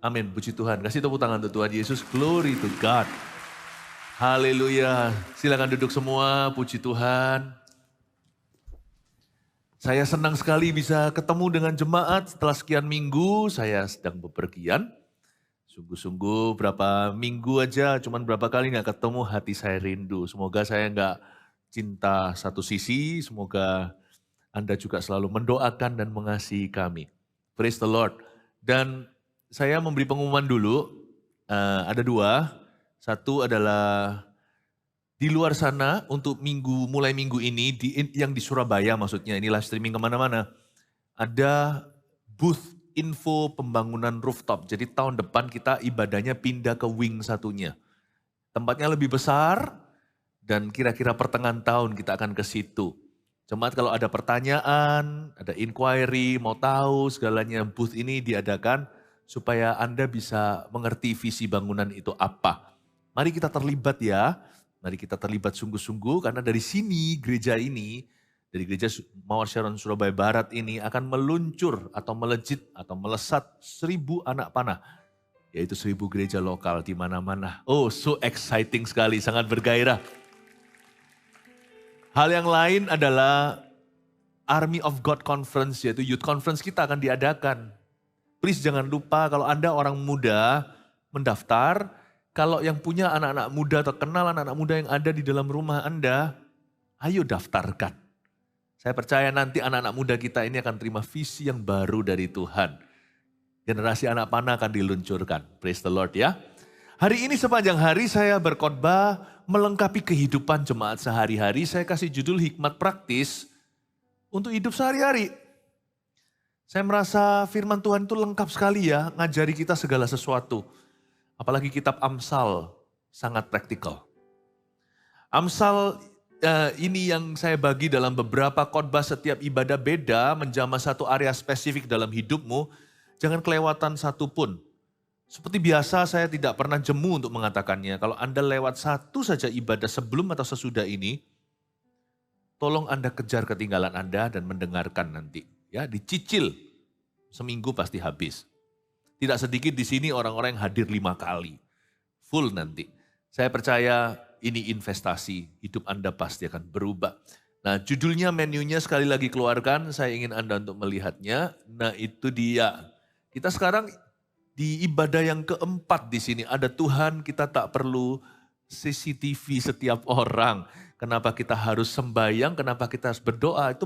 Amin, puji Tuhan. Kasih tepuk tangan untuk Tuhan Yesus. Glory to God. Haleluya. Silakan duduk semua, puji Tuhan. Saya senang sekali bisa ketemu dengan jemaat setelah sekian minggu. Saya sedang bepergian. Sungguh-sungguh berapa minggu aja, cuman berapa kali nggak ketemu, hati saya rindu. Semoga saya nggak cinta satu sisi, semoga Anda juga selalu mendoakan dan mengasihi kami. Praise the Lord. Dan saya memberi pengumuman dulu, ada dua. Satu adalah di luar sana untuk mulai minggu ini, yang di Surabaya maksudnya, ini live streaming kemana-mana. Ada booth info pembangunan rooftop. Jadi tahun depan kita ibadahnya pindah ke wing satunya. Tempatnya lebih besar dan kira-kira pertengahan tahun kita akan ke situ. Jemaat kalau ada pertanyaan, ada inquiry, mau tahu segalanya, booth ini diadakan supaya Anda bisa mengerti visi bangunan itu apa. Mari kita terlibat ya, mari kita terlibat sungguh-sungguh karena dari sini gereja ini, dari gereja Mawar Sharon Surabaya Barat ini akan meluncur atau melejit atau melesat 1.000 anak panah. Yaitu 1.000 gereja lokal di mana-mana. Oh, so exciting sekali, sangat bergairah. Hal yang lain adalah Army of God Conference, yaitu Youth Conference kita akan diadakan. Please jangan lupa kalau Anda orang muda mendaftar, kalau yang punya anak-anak muda atau kenal anak-anak muda yang ada di dalam rumah Anda, ayo daftarkan. Saya percaya nanti anak-anak muda kita ini akan terima visi yang baru dari Tuhan. Generasi anak panah akan diluncurkan. Praise the Lord ya. Hari ini sepanjang hari saya berkhotbah melengkapi kehidupan jemaat sehari-hari. Saya kasih judul hikmat praktis untuk hidup sehari-hari. Saya merasa firman Tuhan itu lengkap sekali ya, ngajari kita segala sesuatu. Apalagi kitab Amsal sangat praktikal. Amsal ini yang saya bagi dalam beberapa khotbah, setiap ibadah beda, menjamah satu area spesifik dalam hidupmu. Jangan kelewatan satu pun. Seperti biasa saya tidak pernah jemu untuk mengatakannya. Kalau Anda lewat satu saja ibadah sebelum atau sesudah ini, tolong Anda kejar ketinggalan Anda dan mendengarkan nanti. Ya, dicicil, seminggu pasti habis. Tidak sedikit di sini orang-orang yang hadir 5 kali. Full nanti. Saya percaya ini investasi, hidup Anda pasti akan berubah. Nah, judulnya, menunya sekali lagi keluarkan, saya ingin Anda untuk melihatnya. Nah, itu dia. Kita sekarang di ibadah yang keempat di sini, ada Tuhan, kita tak perlu CCTV setiap orang. Kenapa kita harus sembahyang, kenapa kita harus berdoa, itu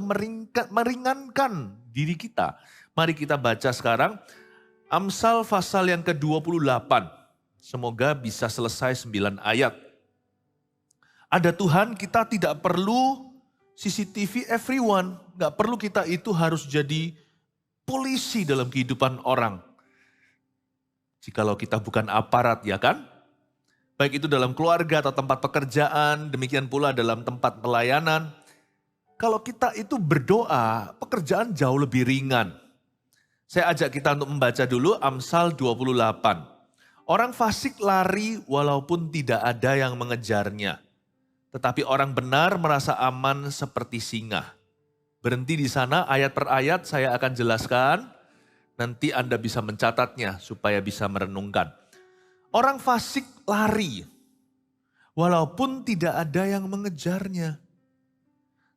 meringankan diri kita. Mari kita baca sekarang, Amsal pasal yang ke-28. Semoga bisa selesai 9 ayat. Ada Tuhan, kita tidak perlu CCTV everyone. Gak perlu kita itu harus jadi polisi dalam kehidupan orang. Jikalau kita bukan aparat, ya kan? Baik itu dalam keluarga atau tempat pekerjaan, demikian pula dalam tempat pelayanan. Kalau kita itu berdoa, pekerjaan jauh lebih ringan. Saya ajak kita untuk membaca dulu Amsal 28. Orang fasik lari walaupun tidak ada yang mengejarnya. Tetapi orang benar merasa aman seperti singa. Berhenti di sana, ayat per ayat saya akan jelaskan. Nanti Anda bisa mencatatnya supaya bisa merenungkan. Orang fasik lari, walaupun tidak ada yang mengejarnya.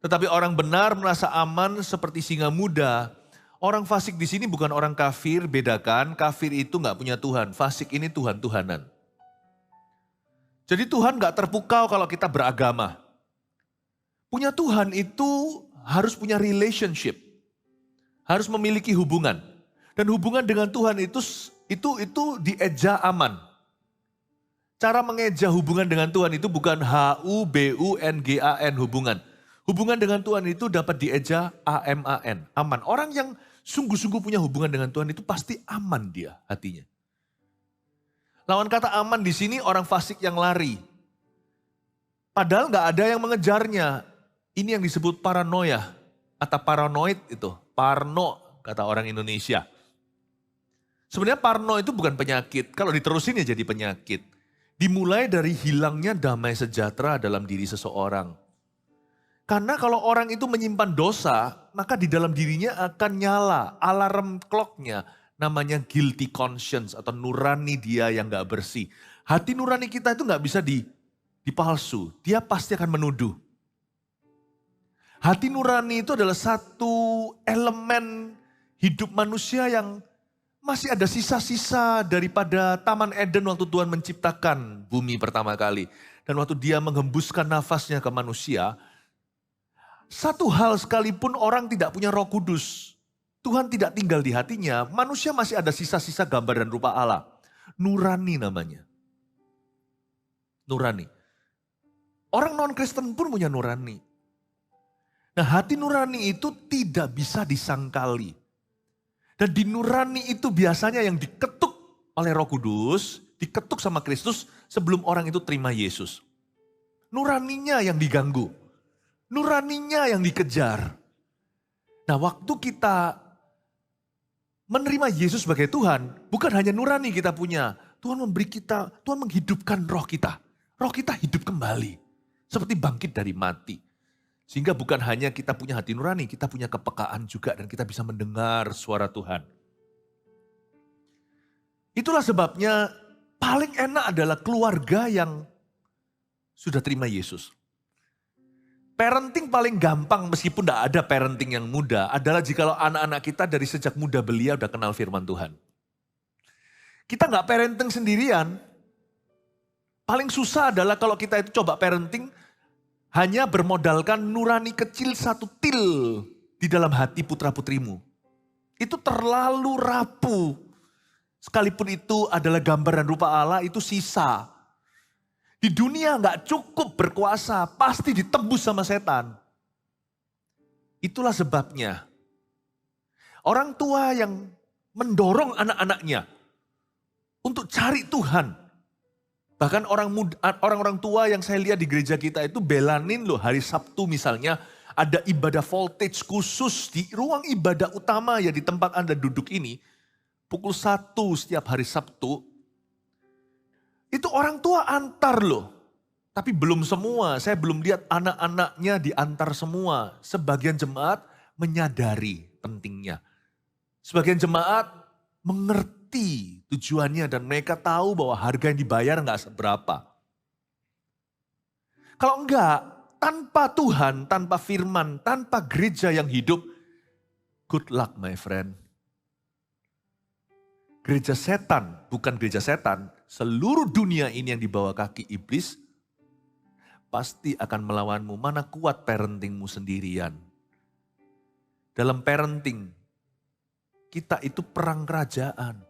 Tetapi orang benar merasa aman seperti singa muda. Orang fasik di sini bukan orang kafir, bedakan. Kafir itu nggak punya Tuhan, fasik ini Tuhan-Tuhanan. Jadi Tuhan gak terpukau kalau kita beragama. Punya Tuhan itu harus punya relationship. Harus memiliki hubungan. Dan hubungan dengan Tuhan itu dieja aman. Cara mengeja hubungan dengan Tuhan itu bukan HUBUNGAN hubungan. Hubungan dengan Tuhan itu dapat dieja AMAN, aman. Orang yang sungguh-sungguh punya hubungan dengan Tuhan itu pasti aman dia hatinya. Lawan kata aman di sini orang fasik yang lari. Padahal gak ada yang mengejarnya. Ini yang disebut paranoia atau paranoid itu. Parno kata orang Indonesia. Sebenarnya parno itu bukan penyakit. Kalau diterusin ya jadi penyakit. Dimulai dari hilangnya damai sejahtera dalam diri seseorang. Karena kalau orang itu menyimpan dosa, maka di dalam dirinya akan nyala alarm clock-nya. namanya guilty conscience atau nurani dia yang gak bersih. Hati nurani kita itu gak bisa dipalsu, dia pasti akan menuduh. Hati nurani itu adalah satu elemen hidup manusia yang masih ada sisa-sisa daripada Taman Eden waktu Tuhan menciptakan bumi pertama kali. Dan waktu dia menghembuskan nafasnya ke manusia, satu hal sekalipun orang tidak punya Roh Kudus, Tuhan tidak tinggal di hatinya, manusia masih ada sisa-sisa gambar dan rupa Allah. Nurani namanya. Nurani. Orang non-Kristen pun punya nurani. Nah, hati nurani itu tidak bisa disangkali. Dan di nurani itu biasanya yang diketuk oleh Roh Kudus, diketuk sama Kristus sebelum orang itu terima Yesus. Nuraninya yang diganggu. Nuraninya yang dikejar. Nah, waktu kita menerima Yesus sebagai Tuhan, bukan hanya nurani kita punya. Tuhan menghidupkan roh kita. Roh kita hidup kembali. Seperti bangkit dari mati. Sehingga bukan hanya kita punya hati nurani, kita punya kepekaan juga dan kita bisa mendengar suara Tuhan. Itulah sebabnya paling enak adalah keluarga yang sudah terima Yesus. Parenting paling gampang meskipun tidak ada parenting yang mudah adalah jikalau anak-anak kita dari sejak muda belia udah kenal firman Tuhan. Kita nggak parenting sendirian. Paling susah adalah kalau kita itu coba parenting hanya bermodalkan nurani kecil satu til di dalam hati putra-putrimu. Itu terlalu rapuh. Sekalipun itu adalah gambar dan rupa Allah, itu sisa. Di dunia nggak cukup berkuasa, pasti ditembus sama setan. Itulah sebabnya orang tua yang mendorong anak-anaknya untuk cari Tuhan. Bahkan orang-orang tua yang saya lihat di gereja kita itu belanin loh hari Sabtu misalnya ada ibadah voltage khusus di ruang ibadah utama ya di tempat Anda duduk ini. Pukul 1 setiap hari Sabtu. Itu orang tua antar loh. Tapi belum semua, saya belum lihat anak-anaknya diantar semua. Sebagian jemaat menyadari pentingnya. Sebagian jemaat mengerti tujuannya dan mereka tahu bahwa harga yang dibayar nggak seberapa. Kalau enggak, tanpa Tuhan, tanpa firman, tanpa gereja yang hidup, good luck my friend. Gereja setan, bukan gereja setan, seluruh dunia ini yang dibawa kaki iblis, pasti akan melawanmu. Mana kuat parentingmu sendirian. Dalam parenting, kita itu perang kerajaan.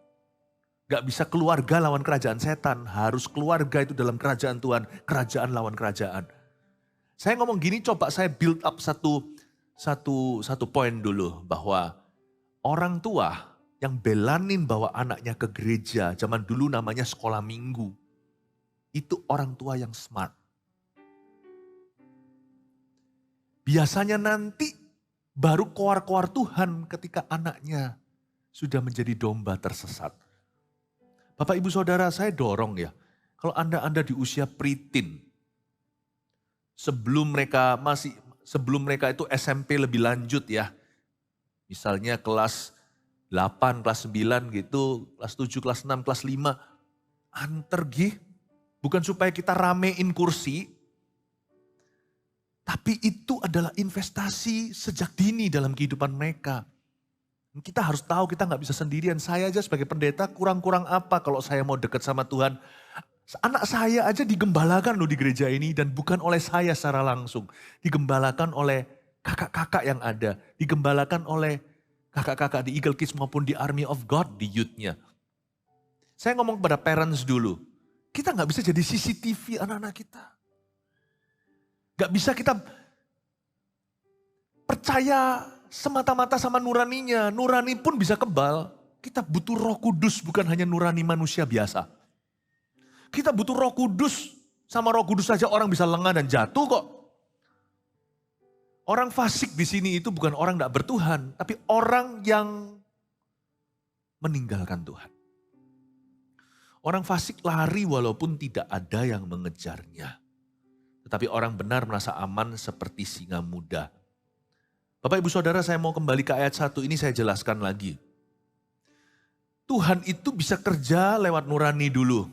Gak bisa keluarga lawan kerajaan setan. Harus keluarga itu dalam kerajaan Tuhan. Kerajaan lawan kerajaan. Saya ngomong gini coba saya build up satu poin dulu. Bahwa orang tua yang belanin bawa anaknya ke gereja. Zaman dulu namanya sekolah minggu. Itu orang tua yang smart. Biasanya nanti baru koar-koar Tuhan ketika anaknya sudah menjadi domba tersesat. Bapak ibu saudara saya dorong ya. Kalau Anda di usia preteen. Sebelum mereka itu SMP lebih lanjut ya. Misalnya kelas 8, kelas 9 gitu. Kelas 7, kelas 6, kelas 5. Anter gih. Bukan supaya kita ramein kursi. Tapi itu adalah investasi sejak dini dalam kehidupan mereka. Kita harus tahu kita gak bisa sendirian. Saya aja sebagai pendeta kurang-kurang apa kalau saya mau dekat sama Tuhan. Anak saya aja digembalakan loh di gereja ini dan bukan oleh saya secara langsung. Digembalakan oleh kakak-kakak yang ada. Digembalakan oleh kakak-kakak di Eagle Kids maupun di Army of God di youth-nya. Saya ngomong kepada parents dulu. Kita gak bisa jadi CCTV anak-anak kita. Gak bisa kita percaya semata-mata sama nuraninya. Nurani pun bisa kebal. Kita butuh Roh Kudus bukan hanya nurani manusia biasa. Kita butuh Roh Kudus. Sama Roh Kudus saja orang bisa lengah dan jatuh kok. Orang fasik di sini itu bukan orang tidak bertuhan. Tapi orang yang meninggalkan Tuhan. Orang fasik lari walaupun tidak ada yang mengejarnya. Tetapi orang benar merasa aman seperti singa muda. Bapak ibu saudara saya mau kembali ke ayat 1 ini saya jelaskan lagi. Tuhan itu bisa kerja lewat nurani dulu.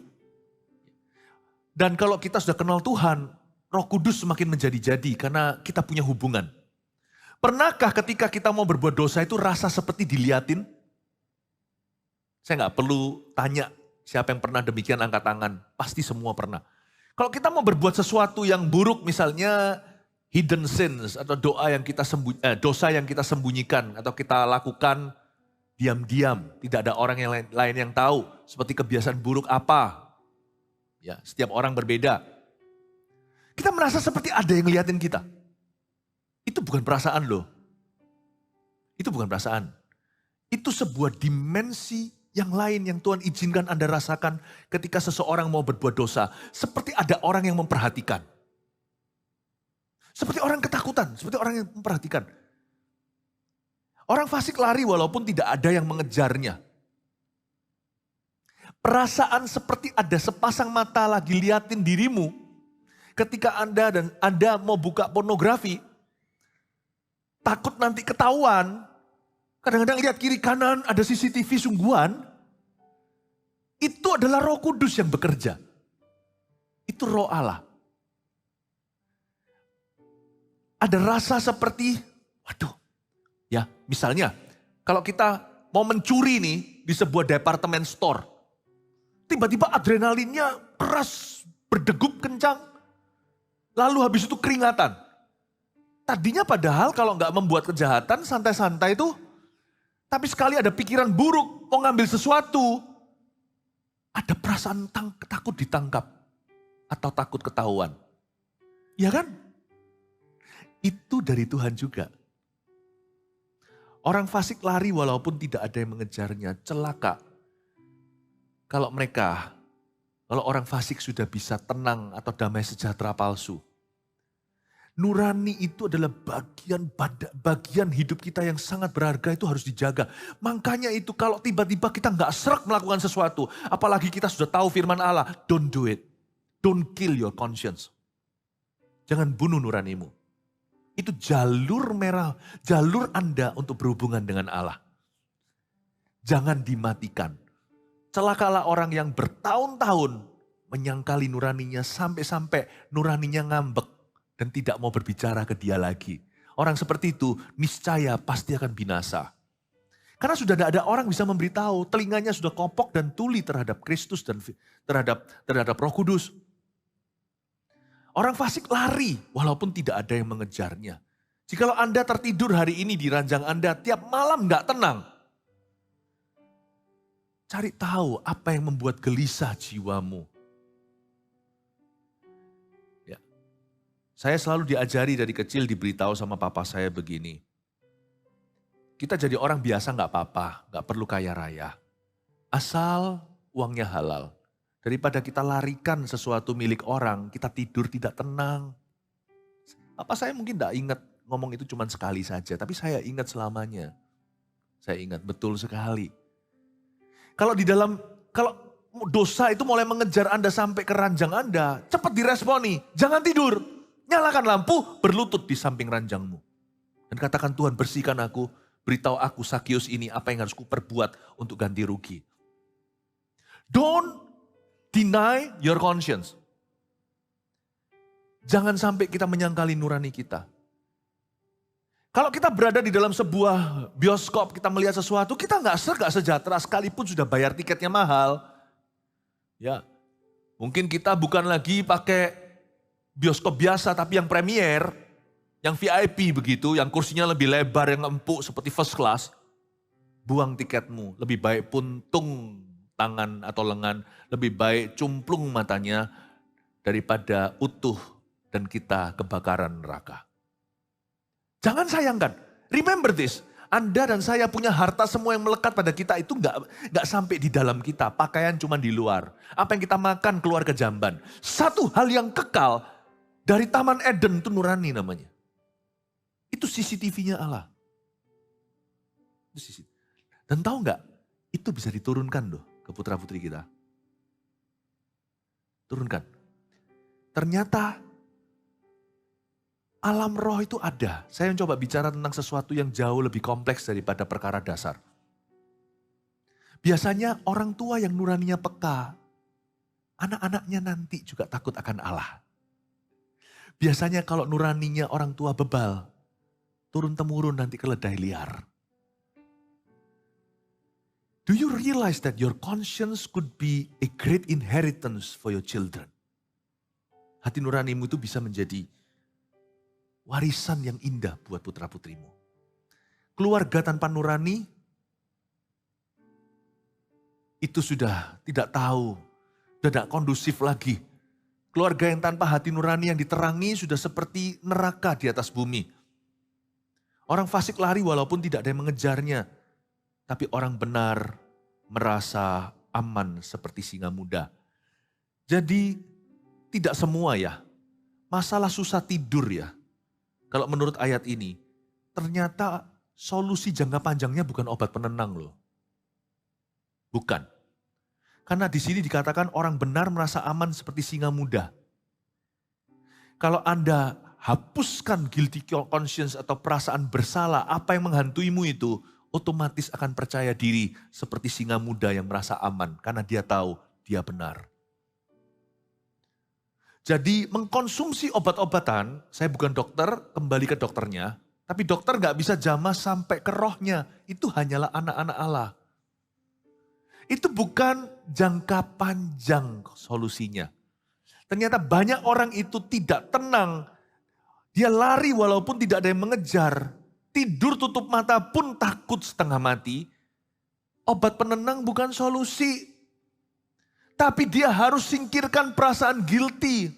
Dan kalau kita sudah kenal Tuhan, Roh Kudus semakin menjadi-jadi karena kita punya hubungan. Pernahkah ketika kita mau berbuat dosa itu rasa seperti diliatin? Saya nggak perlu tanya siapa yang pernah demikian angkat tangan. Pasti semua pernah. Kalau kita mau berbuat sesuatu yang buruk misalnya hidden sins atau dosa yang kita sembunyikan atau kita lakukan diam-diam. Tidak ada orang yang lain yang tahu seperti kebiasaan buruk apa. Ya, setiap orang berbeda. Kita merasa seperti ada yang ngeliatin kita. Itu bukan perasaan loh. Itu bukan perasaan. Itu sebuah dimensi yang lain yang Tuhan izinkan Anda rasakan ketika seseorang mau berbuat dosa. Seperti ada orang yang memperhatikan. Seperti orang ketakutan, seperti orang yang memperhatikan. Orang fasik lari walaupun tidak ada yang mengejarnya. Perasaan seperti ada sepasang mata lagi liatin dirimu. Ketika Anda mau buka pornografi, takut nanti ketahuan. Kadang-kadang lihat kiri kanan ada CCTV sungguhan. Itu adalah Roh Kudus yang bekerja. Itu Roh Allah. Ada rasa seperti, waduh. Ya, misalnya kalau kita mau mencuri nih di sebuah department store. Tiba-tiba adrenalinnya keras, berdegup kencang. Lalu habis itu keringatan. Tadinya padahal kalau nggak membuat kejahatan santai-santai tuh. Tapi sekali ada pikiran buruk, mau ngambil sesuatu. Ada perasaan takut ditangkap. Atau takut ketahuan. Ya kan? Itu dari Tuhan juga. Orang fasik lari walaupun tidak ada yang mengejarnya. Celaka. Kalau orang fasik sudah bisa tenang atau damai sejahtera palsu. Nurani itu adalah bagian hidup kita yang sangat berharga, itu harus dijaga. Makanya itu kalau tiba-tiba kita nggak serak melakukan sesuatu, apalagi kita sudah tahu firman Allah, don't do it. Don't kill your conscience. Jangan bunuh nuranimu. Itu jalur merah, jalur Anda untuk berhubungan dengan Allah. Jangan dimatikan. Celakalah orang yang bertahun-tahun menyangkali nuraninya sampai-sampai nuraninya ngambek. Dan tidak mau berbicara ke dia lagi. Orang seperti itu niscaya pasti akan binasa. Karena sudah tidak ada orang bisa memberitahu. Telinganya sudah kopok dan tuli terhadap Kristus dan terhadap Roh Kudus. Orang fasik lari walaupun tidak ada yang mengejarnya. Jikalau Anda tertidur hari ini di ranjang Anda tiap malam tidak tenang. Cari tahu apa yang membuat gelisah jiwamu. Saya selalu diajari dari kecil, diberitahu sama papa saya begini. Kita jadi orang biasa gak apa-apa, gak perlu kaya raya. Asal uangnya halal. Daripada kita larikan sesuatu milik orang, kita tidur tidak tenang. Papa saya mungkin gak ingat ngomong itu cuma sekali saja, tapi saya ingat selamanya. Saya ingat betul sekali. Kalau dosa itu mulai mengejar Anda sampai ke ranjang Anda, cepat diresponi, jangan tidur. Nyalakan lampu, berlutut di samping ranjangmu. Dan katakan, Tuhan bersihkan aku, beritahu aku Sakius ini apa yang harus kuperbuat untuk ganti rugi. Don't deny your conscience. Jangan sampai kita menyangkali nurani kita. Kalau kita berada di dalam sebuah bioskop, kita melihat sesuatu, kita nggak sejahtera sekalipun sudah bayar tiketnya mahal. Ya, mungkin kita bukan lagi pakai bioskop biasa tapi yang premier, yang VIP begitu, yang kursinya lebih lebar, yang empuk seperti first class. Buang tiketmu, lebih baik puntung tangan atau lengan, lebih baik cumplung matanya daripada utuh dan kita kebakaran neraka. Jangan sayangkan, remember this, Anda dan saya punya harta semua yang melekat pada kita itu nggak sampai di dalam kita, pakaian cuma di luar. Apa yang kita makan keluar ke jamban. Satu hal yang kekal, dari Taman Eden itu nurani namanya. Itu CCTV-nya Allah. Dan tahu nggak? Itu bisa diturunkan loh ke putra-putri kita. Turunkan. Ternyata alam roh itu ada. Saya mencoba bicara tentang sesuatu yang jauh lebih kompleks daripada perkara dasar. Biasanya orang tua yang nuraninya peka, anak-anaknya nanti juga takut akan Allah. Biasanya kalau nuraninya orang tua bebal, turun-temurun nanti keledai liar. Do you realize that your conscience could be a great inheritance for your children? Hati nuranimu itu bisa menjadi warisan yang indah buat putra-putrimu. Keluarga tanpa nurani, itu sudah tidak tahu, sudah tidak kondusif lagi. Keluarga yang tanpa hati nurani yang diterangi sudah seperti neraka di atas bumi. Orang fasik lari walaupun tidak ada yang mengejarnya. Tapi orang benar merasa aman seperti singa muda. Jadi tidak semua ya. Masalah susah tidur ya. Kalau menurut ayat ini, ternyata solusi jangka panjangnya bukan obat penenang loh. Bukan. Karena di sini dikatakan orang benar merasa aman seperti singa muda. Kalau Anda hapuskan guilty conscience atau perasaan bersalah, apa yang menghantuimu itu, otomatis akan percaya diri seperti singa muda yang merasa aman karena dia tahu dia benar. Jadi mengkonsumsi obat-obatan, saya bukan dokter, kembali ke dokternya, tapi dokter gak bisa jamah sampai ke rohnya, itu hanyalah anak-anak Allah. Itu bukan jangka panjang solusinya. Ternyata banyak orang itu tidak tenang, dia lari walaupun tidak ada yang mengejar. Tidur tutup mata pun takut setengah mati. Obat penenang bukan solusi. Tapi dia harus singkirkan perasaan guilty.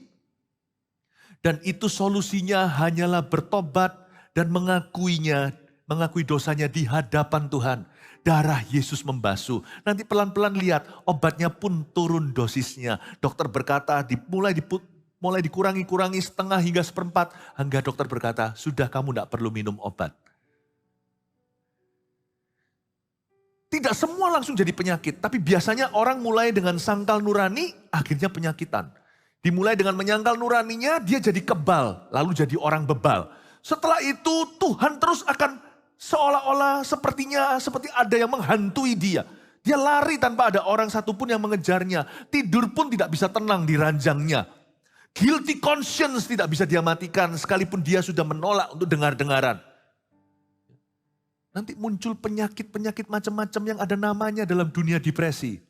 Dan itu solusinya hanyalah bertobat dan mengakuinya, mengakui dosanya di hadapan Tuhan. Darah Yesus membasuh. Nanti pelan-pelan lihat obatnya pun turun dosisnya. Dokter berkata mulai dikurangi setengah hingga seperempat. Hingga dokter berkata, sudah kamu tidak perlu minum obat. Tidak semua langsung jadi penyakit, tapi biasanya orang mulai dengan sangkal nurani, akhirnya penyakitan. Dimulai dengan menyangkal nuraninya, dia jadi kebal, lalu jadi orang bebal. Setelah itu Tuhan terus akan seolah-olah seperti ada yang menghantui dia. Dia lari tanpa ada orang satupun yang mengejarnya. Tidur pun tidak bisa tenang di ranjangnya. Guilty conscience tidak bisa dia matikan, sekalipun dia sudah menolak untuk dengar-dengaran. Nanti muncul penyakit-penyakit macam-macam yang ada namanya dalam dunia depresi.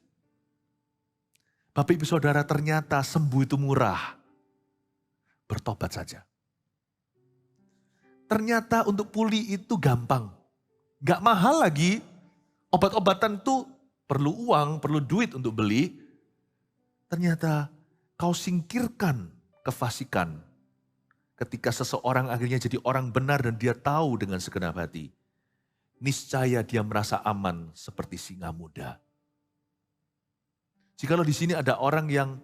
Bapak Ibu Saudara, ternyata sembuh itu murah. Bertobat saja. Ternyata untuk pulih itu gampang. Gak mahal lagi. Obat-obatan itu perlu uang, perlu duit untuk beli. Ternyata kau singkirkan kefasikan. Ketika seseorang akhirnya jadi orang benar dan dia tahu dengan segenap hati. Niscaya dia merasa aman seperti singa muda. Jikalau di sini ada orang yang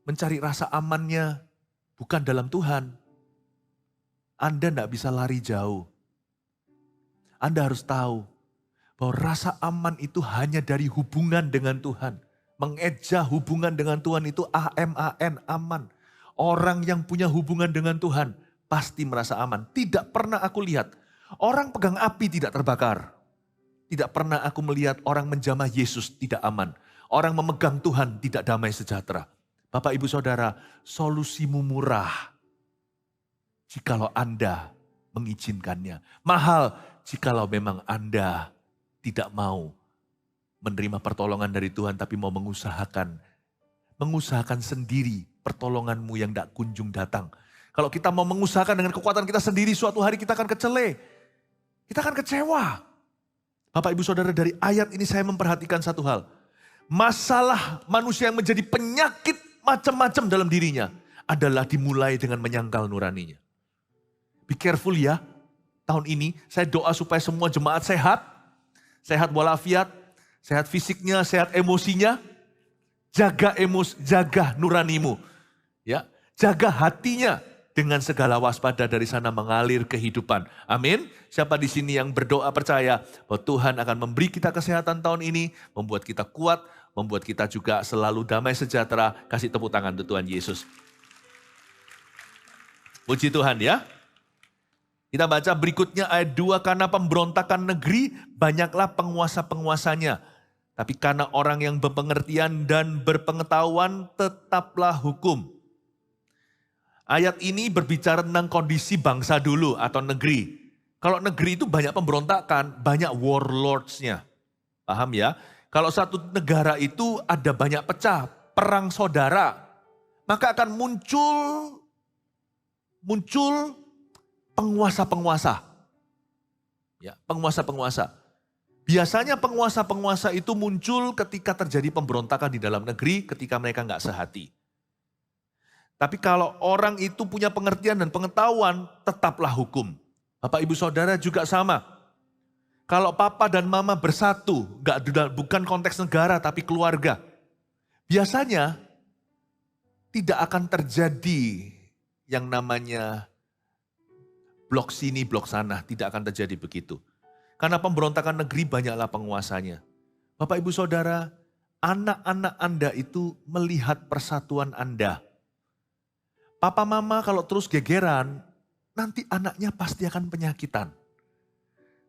mencari rasa amannya bukan dalam Tuhan, Anda tidak bisa lari jauh. Anda harus tahu bahwa rasa aman itu hanya dari hubungan dengan Tuhan. Mengeja hubungan dengan Tuhan itu AMAN, aman. Orang yang punya hubungan dengan Tuhan pasti merasa aman. Tidak pernah aku lihat orang pegang api tidak terbakar. Tidak pernah aku melihat orang menjamah Yesus tidak aman. Orang memegang Tuhan tidak damai sejahtera. Bapak Ibu Saudara, solusimu murah jikalau Anda mengizinkannya. Mahal jikalau memang Anda tidak mau menerima pertolongan dari Tuhan tapi mau mengusahakan sendiri pertolonganmu yang tidak kunjung datang. Kalau kita mau mengusahakan dengan kekuatan kita sendiri, suatu hari kita akan kecele. Kita akan kecewa. Bapak Ibu Saudara, dari ayat ini saya memperhatikan satu hal. Masalah manusia yang menjadi penyakit macam-macam dalam dirinya adalah dimulai dengan menyangkal nuraninya. Be careful ya. Tahun ini saya doa supaya semua jemaat sehat. Sehat walafiat, sehat fisiknya, sehat emosinya. Jaga nuranimu. Ya, jaga hatinya. Dengan segala waspada dari sana mengalir kehidupan. Amin. Siapa di sini yang berdoa percaya bahwa Tuhan akan memberi kita kesehatan tahun ini, membuat kita kuat, membuat kita juga selalu damai sejahtera. Kasih tepuk tangan untuk Tuhan Yesus. Puji Tuhan ya. Kita baca berikutnya ayat 2, karena pemberontakan negeri banyaklah penguasa-penguasanya. Tapi karena orang yang berpengertian dan berpengetahuan tetaplah hukum. Ayat ini berbicara tentang kondisi bangsa dulu atau negeri. Kalau negeri itu banyak pemberontakan, banyak warlords-nya. Paham ya? Kalau satu negara itu ada banyak pecah, perang saudara, maka akan muncul penguasa-penguasa. Ya, penguasa-penguasa. Biasanya penguasa-penguasa itu muncul ketika terjadi pemberontakan di dalam negeri, ketika mereka nggak sehati. Tapi kalau orang itu punya pengertian dan pengetahuan, tetaplah hukum. Bapak ibu saudara juga sama. Kalau papa dan mama bersatu, bukan konteks negara tapi keluarga. Biasanya tidak akan terjadi yang namanya blok sini, blok sana. Tidak akan terjadi begitu. Karena pemberontakan negeri banyaklah penguasanya. Bapak ibu saudara, anak-anak Anda itu melihat persatuan Anda. Papa mama kalau terus gegeran, nanti anaknya pasti akan penyakitan.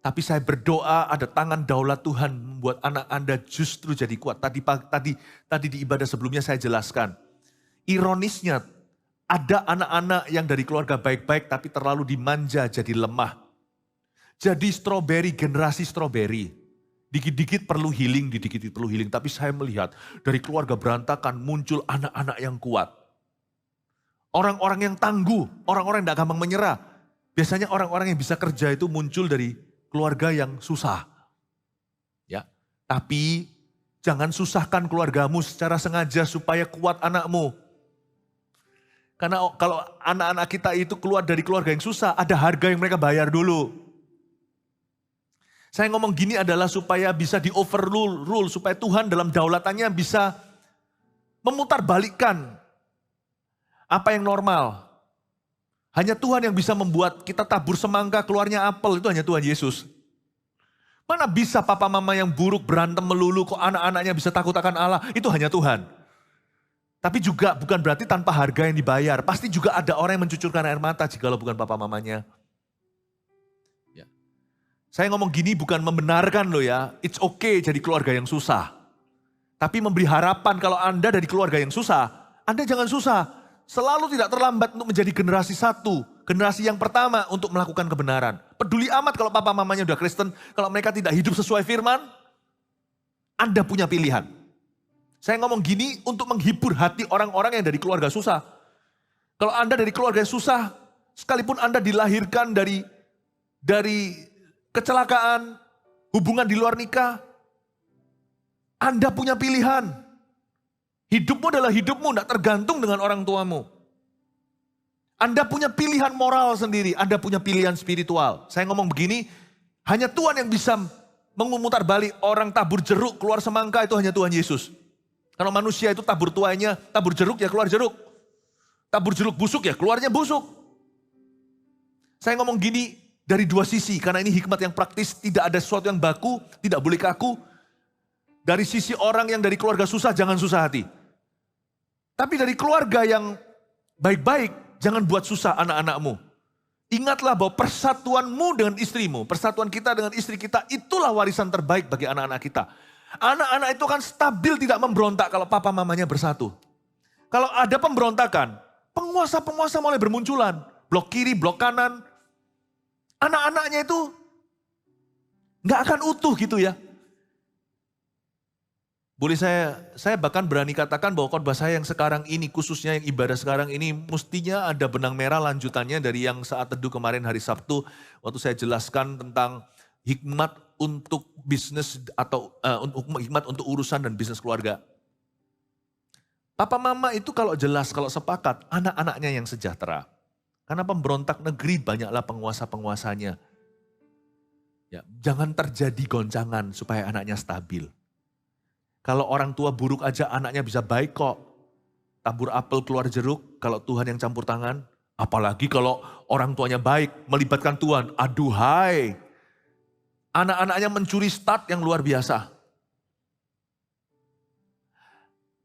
Tapi saya berdoa ada tangan daulat Tuhan membuat anak Anda justru jadi kuat. Tadi di ibadah sebelumnya saya jelaskan. Ironisnya ada anak-anak yang dari keluarga baik-baik tapi terlalu dimanja jadi lemah. Jadi generasi stroberi. Dikit-dikit perlu healing, dikit-dikit perlu healing. Tapi saya melihat dari keluarga berantakan muncul anak-anak yang kuat. Orang-orang yang tangguh, orang-orang yang tidak gampang menyerah. Biasanya orang-orang yang bisa kerja itu muncul dari keluarga yang susah. Ya, tapi jangan susahkan keluargamu secara sengaja supaya kuat anakmu. Karena kalau anak-anak kita itu keluar dari keluarga yang susah, ada harga yang mereka bayar dulu. Saya ngomong gini adalah supaya bisa di-overrule, supaya Tuhan dalam daulatannya bisa memutarbalikkan apa yang normal. Hanya Tuhan yang bisa membuat kita tabur semangka keluarnya apel, itu hanya Tuhan Yesus. Mana bisa papa mama yang buruk berantem melulu kok anak-anaknya bisa takut akan Allah, itu hanya Tuhan. Tapi juga bukan berarti tanpa harga yang dibayar, pasti juga ada orang yang mencucurkan air mata jikalau bukan papa mamanya. Saya ngomong gini bukan membenarkan loh ya, it's okay jadi keluarga yang susah. Tapi memberi harapan kalau Anda dari keluarga yang susah, Anda jangan susah. Selalu tidak terlambat untuk menjadi generasi satu, generasi yang pertama untuk melakukan kebenaran. Peduli amat kalau papa mamanya udah Kristen, kalau mereka tidak hidup sesuai firman, Anda punya pilihan. Saya ngomong gini untuk menghibur hati orang-orang yang dari keluarga susah. Kalau Anda dari keluarga yang susah, sekalipun Anda dilahirkan dari kecelakaan, hubungan di luar nikah, Anda punya pilihan. Hidupmu adalah hidupmu, tidak tergantung dengan orang tuamu. Anda punya pilihan moral sendiri, Anda punya pilihan spiritual. Saya ngomong begini, hanya Tuhan yang bisa memutar balik orang tabur jeruk keluar semangka, itu hanya Tuhan Yesus. Kalau manusia itu tabur tuanya, tabur jeruk ya keluar jeruk. Tabur jeruk busuk ya keluarnya busuk. Saya ngomong gini, dari dua sisi, karena ini hikmat yang praktis, tidak ada sesuatu yang baku, tidak boleh kaku. Dari sisi orang yang dari keluarga susah, jangan susah hati. Tapi dari keluarga yang baik-baik, jangan buat susah anak-anakmu. Ingatlah bahwa persatuanmu dengan istrimu, persatuan kita dengan istri kita, itulah warisan terbaik bagi anak-anak kita. Anak-anak itu kan stabil tidak memberontak kalau papa mamanya bersatu. Kalau ada pemberontakan, penguasa-penguasa mulai bermunculan. Blok kiri, blok kanan. Anak-anaknya itu nggak akan utuh gitu ya. Boleh saya bahkan berani katakan bahwa khotbah saya yang sekarang ini, khususnya yang ibadah sekarang ini, mestinya ada benang merah lanjutannya dari yang saat teduh kemarin hari Sabtu, waktu saya jelaskan tentang hikmat untuk bisnis atau hikmat untuk urusan dan bisnis keluarga. Papa mama itu kalau jelas, kalau sepakat, anak-anaknya yang sejahtera. Karena pemberontak negeri banyaklah penguasa-penguasanya. Ya, jangan terjadi goncangan supaya anaknya stabil. Kalau orang tua buruk aja anaknya bisa baik kok. Tabur apel keluar jeruk kalau Tuhan yang campur tangan. Apalagi kalau orang tuanya baik, melibatkan Tuhan. Aduhai, anak-anaknya mencuri start yang luar biasa.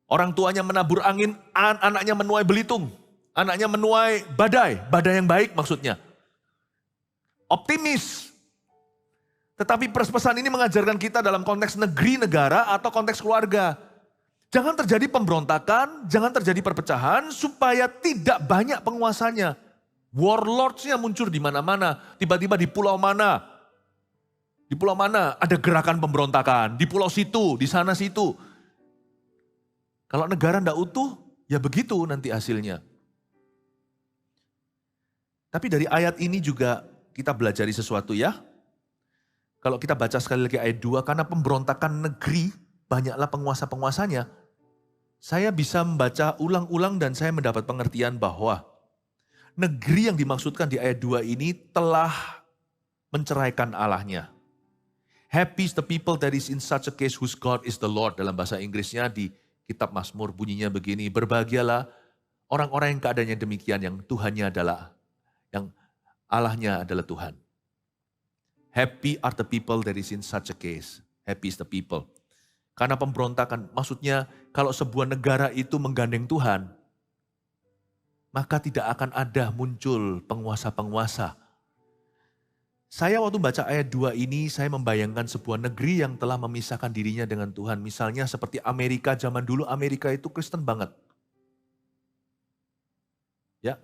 Orang tuanya menabur angin, anaknya menuai belitung. Anaknya menuai badai yang baik maksudnya. Optimis. Tetapi pesan ini mengajarkan kita dalam konteks negeri, negara, atau konteks keluarga. Jangan terjadi pemberontakan, jangan terjadi perpecahan, supaya tidak banyak penguasanya. Warlords-nya muncul di mana-mana, tiba-tiba di pulau mana ada gerakan pemberontakan, di pulau situ, di sana situ. Kalau negara tidak utuh, ya begitu nanti hasilnya. Tapi dari ayat ini juga kita belajari sesuatu ya. Kalau kita baca sekali lagi ayat 2, karena pemberontakan negeri, banyaklah penguasa-penguasanya. Saya bisa membaca ulang-ulang dan saya mendapat pengertian bahwa negeri yang dimaksudkan di ayat 2 ini telah menceraikan Allahnya. Happy is the people that is in such a case whose God is the Lord. Dalam bahasa Inggrisnya di kitab Mazmur bunyinya begini, berbahagialah orang-orang yang keadaannya demikian, yang Tuhannya adalah, yang Allahnya adalah Tuhan. Happy are the people that is in such a case. Happy is the people. Karena pemberontakan, maksudnya kalau sebuah negara itu menggandeng Tuhan, maka tidak akan ada muncul penguasa-penguasa. Saya waktu baca ayat 2 ini, saya membayangkan sebuah negeri yang telah memisahkan dirinya dengan Tuhan. Misalnya seperti Amerika, zaman dulu Amerika itu Kristen banget. Ya,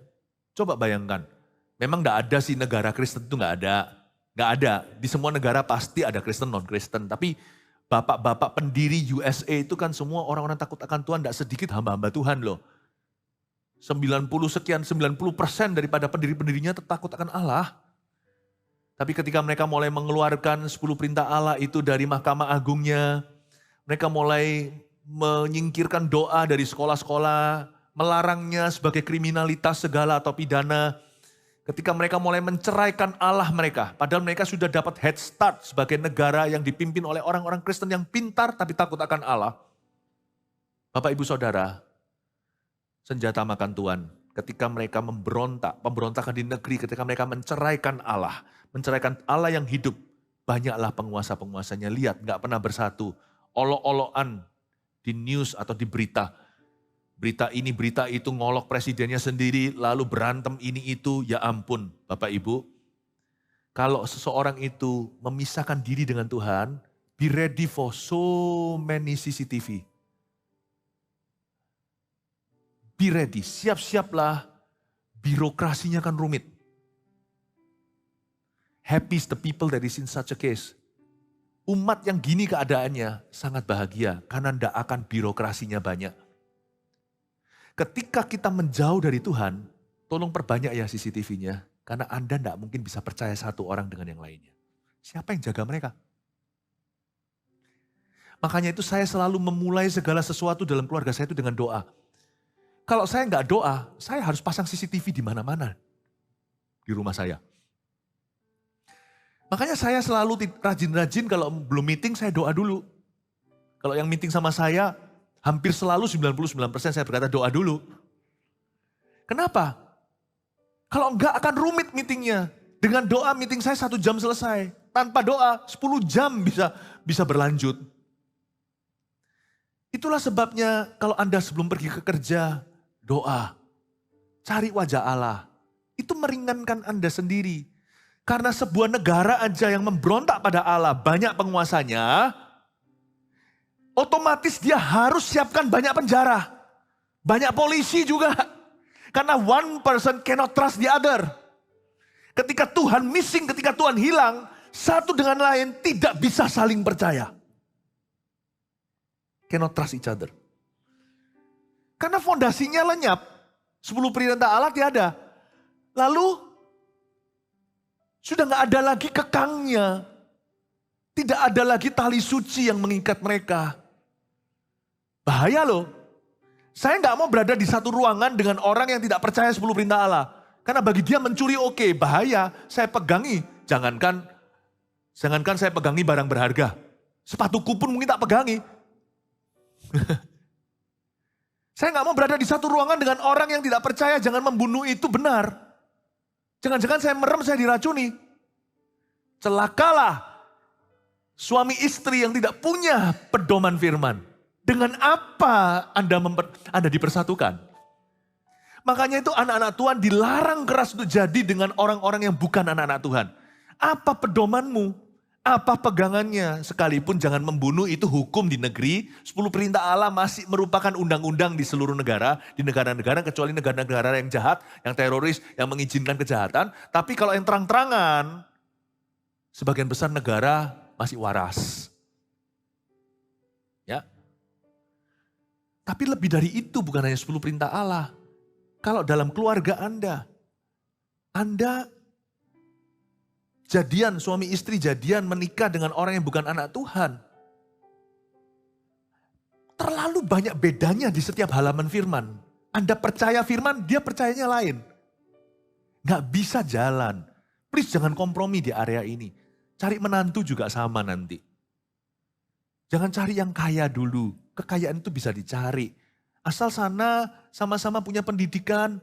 coba bayangkan. Memang tidak ada sih negara Kristen itu, nggak ada. Nggak ada, di semua negara pasti ada Kristen, non-Kristen. Tapi bapak-bapak pendiri USA itu kan semua orang-orang takut akan Tuhan, tidak sedikit hamba-hamba Tuhan loh. 90% daripada pendiri-pendirinya takut akan Allah. Tapi ketika mereka mulai mengeluarkan 10 perintah Allah itu dari Mahkamah Agungnya, mereka mulai menyingkirkan doa dari sekolah-sekolah, melarangnya sebagai kriminalitas segala atau pidana. Ketika mereka mulai menceraikan Allah mereka, padahal mereka sudah dapat head start sebagai negara yang dipimpin oleh orang-orang Kristen yang pintar tapi takut akan Allah. Bapak Ibu Saudara, senjata makan Tuhan. Ketika mereka memberontak, pemberontakan di negeri, ketika mereka menceraikan Allah yang hidup, banyaklah penguasa-penguasanya. Lihat, gak pernah bersatu. Olok-olokan di news atau di berita. Berita ini, berita itu, ngolok presidennya sendiri, lalu berantem ini itu, ya ampun Bapak Ibu. Kalau seseorang itu memisahkan diri dengan Tuhan, be ready for so many CCTV. Be ready, siap-siaplah, birokrasinya kan rumit. Happy is the people that is in such a case. Umat yang gini keadaannya sangat bahagia, karena tidak akan birokrasinya banyak. Ketika kita menjauh dari Tuhan, tolong perbanyak ya CCTV-nya. Karena Anda tidak mungkin bisa percaya satu orang dengan yang lainnya. Siapa yang jaga mereka? Makanya itu saya selalu memulai segala sesuatu dalam keluarga saya itu dengan doa. Kalau saya nggak doa, saya harus pasang CCTV di mana-mana di rumah saya. Makanya saya selalu rajin-rajin kalau belum meeting saya doa dulu. Kalau yang meeting sama saya, hampir selalu 99% saya berkata doa dulu. Kenapa? Kalau enggak akan rumit meetingnya. Dengan doa meeting saya 1 jam selesai. Tanpa doa 10 jam bisa berlanjut. Itulah sebabnya kalau Anda sebelum pergi ke kerja, doa. Cari wajah Allah. Itu meringankan Anda sendiri. Karena sebuah negara aja yang memberontak pada Allah, banyak penguasanya, otomatis dia harus siapkan banyak penjara. Banyak polisi juga. Karena one person cannot trust the other. Ketika Tuhan missing, ketika Tuhan hilang, satu dengan lain tidak bisa saling percaya. Cannot trust each other. Karena fondasinya lenyap. 10 perintah Allah tiada. Lalu, sudah gak ada lagi kekangnya. Tidak ada lagi tali suci yang mengikat mereka. Bahaya loh. Saya gak mau berada di satu ruangan dengan orang yang tidak percaya 10 perintah Allah. Karena bagi dia mencuri oke, bahaya. Saya pegangi. Jangankan saya pegangi barang berharga. Sepatuku pun mungkin tak pegangi. Saya gak mau berada di satu ruangan dengan orang yang tidak percaya jangan membunuh itu benar. Jangan-jangan saya merem, saya diracuni. Celakalah suami istri yang tidak punya pedoman firman. Dengan apa Anda dipersatukan? Makanya itu anak-anak Tuhan dilarang keras untuk jadi dengan orang-orang yang bukan anak-anak Tuhan. Apa pedomanmu? Apa pegangannya? Sekalipun jangan membunuh itu hukum di negeri, 10 perintah Allah masih merupakan undang-undang di seluruh negara, di negara-negara kecuali negara-negara yang jahat, yang teroris, yang mengizinkan kejahatan. Tapi kalau yang terang-terangan, sebagian besar negara masih waras. Ya. Tapi lebih dari itu bukan hanya 10 perintah Allah. Kalau dalam keluarga Anda jadian, suami istri jadian menikah dengan orang yang bukan anak Tuhan. Terlalu banyak bedanya di setiap halaman firman. Anda percaya firman, dia percayanya lain. Gak bisa jalan. Please jangan kompromi di area ini. Cari menantu juga sama nanti. Jangan cari yang kaya dulu. Kekayaan itu bisa dicari. Asal sana sama-sama punya pendidikan,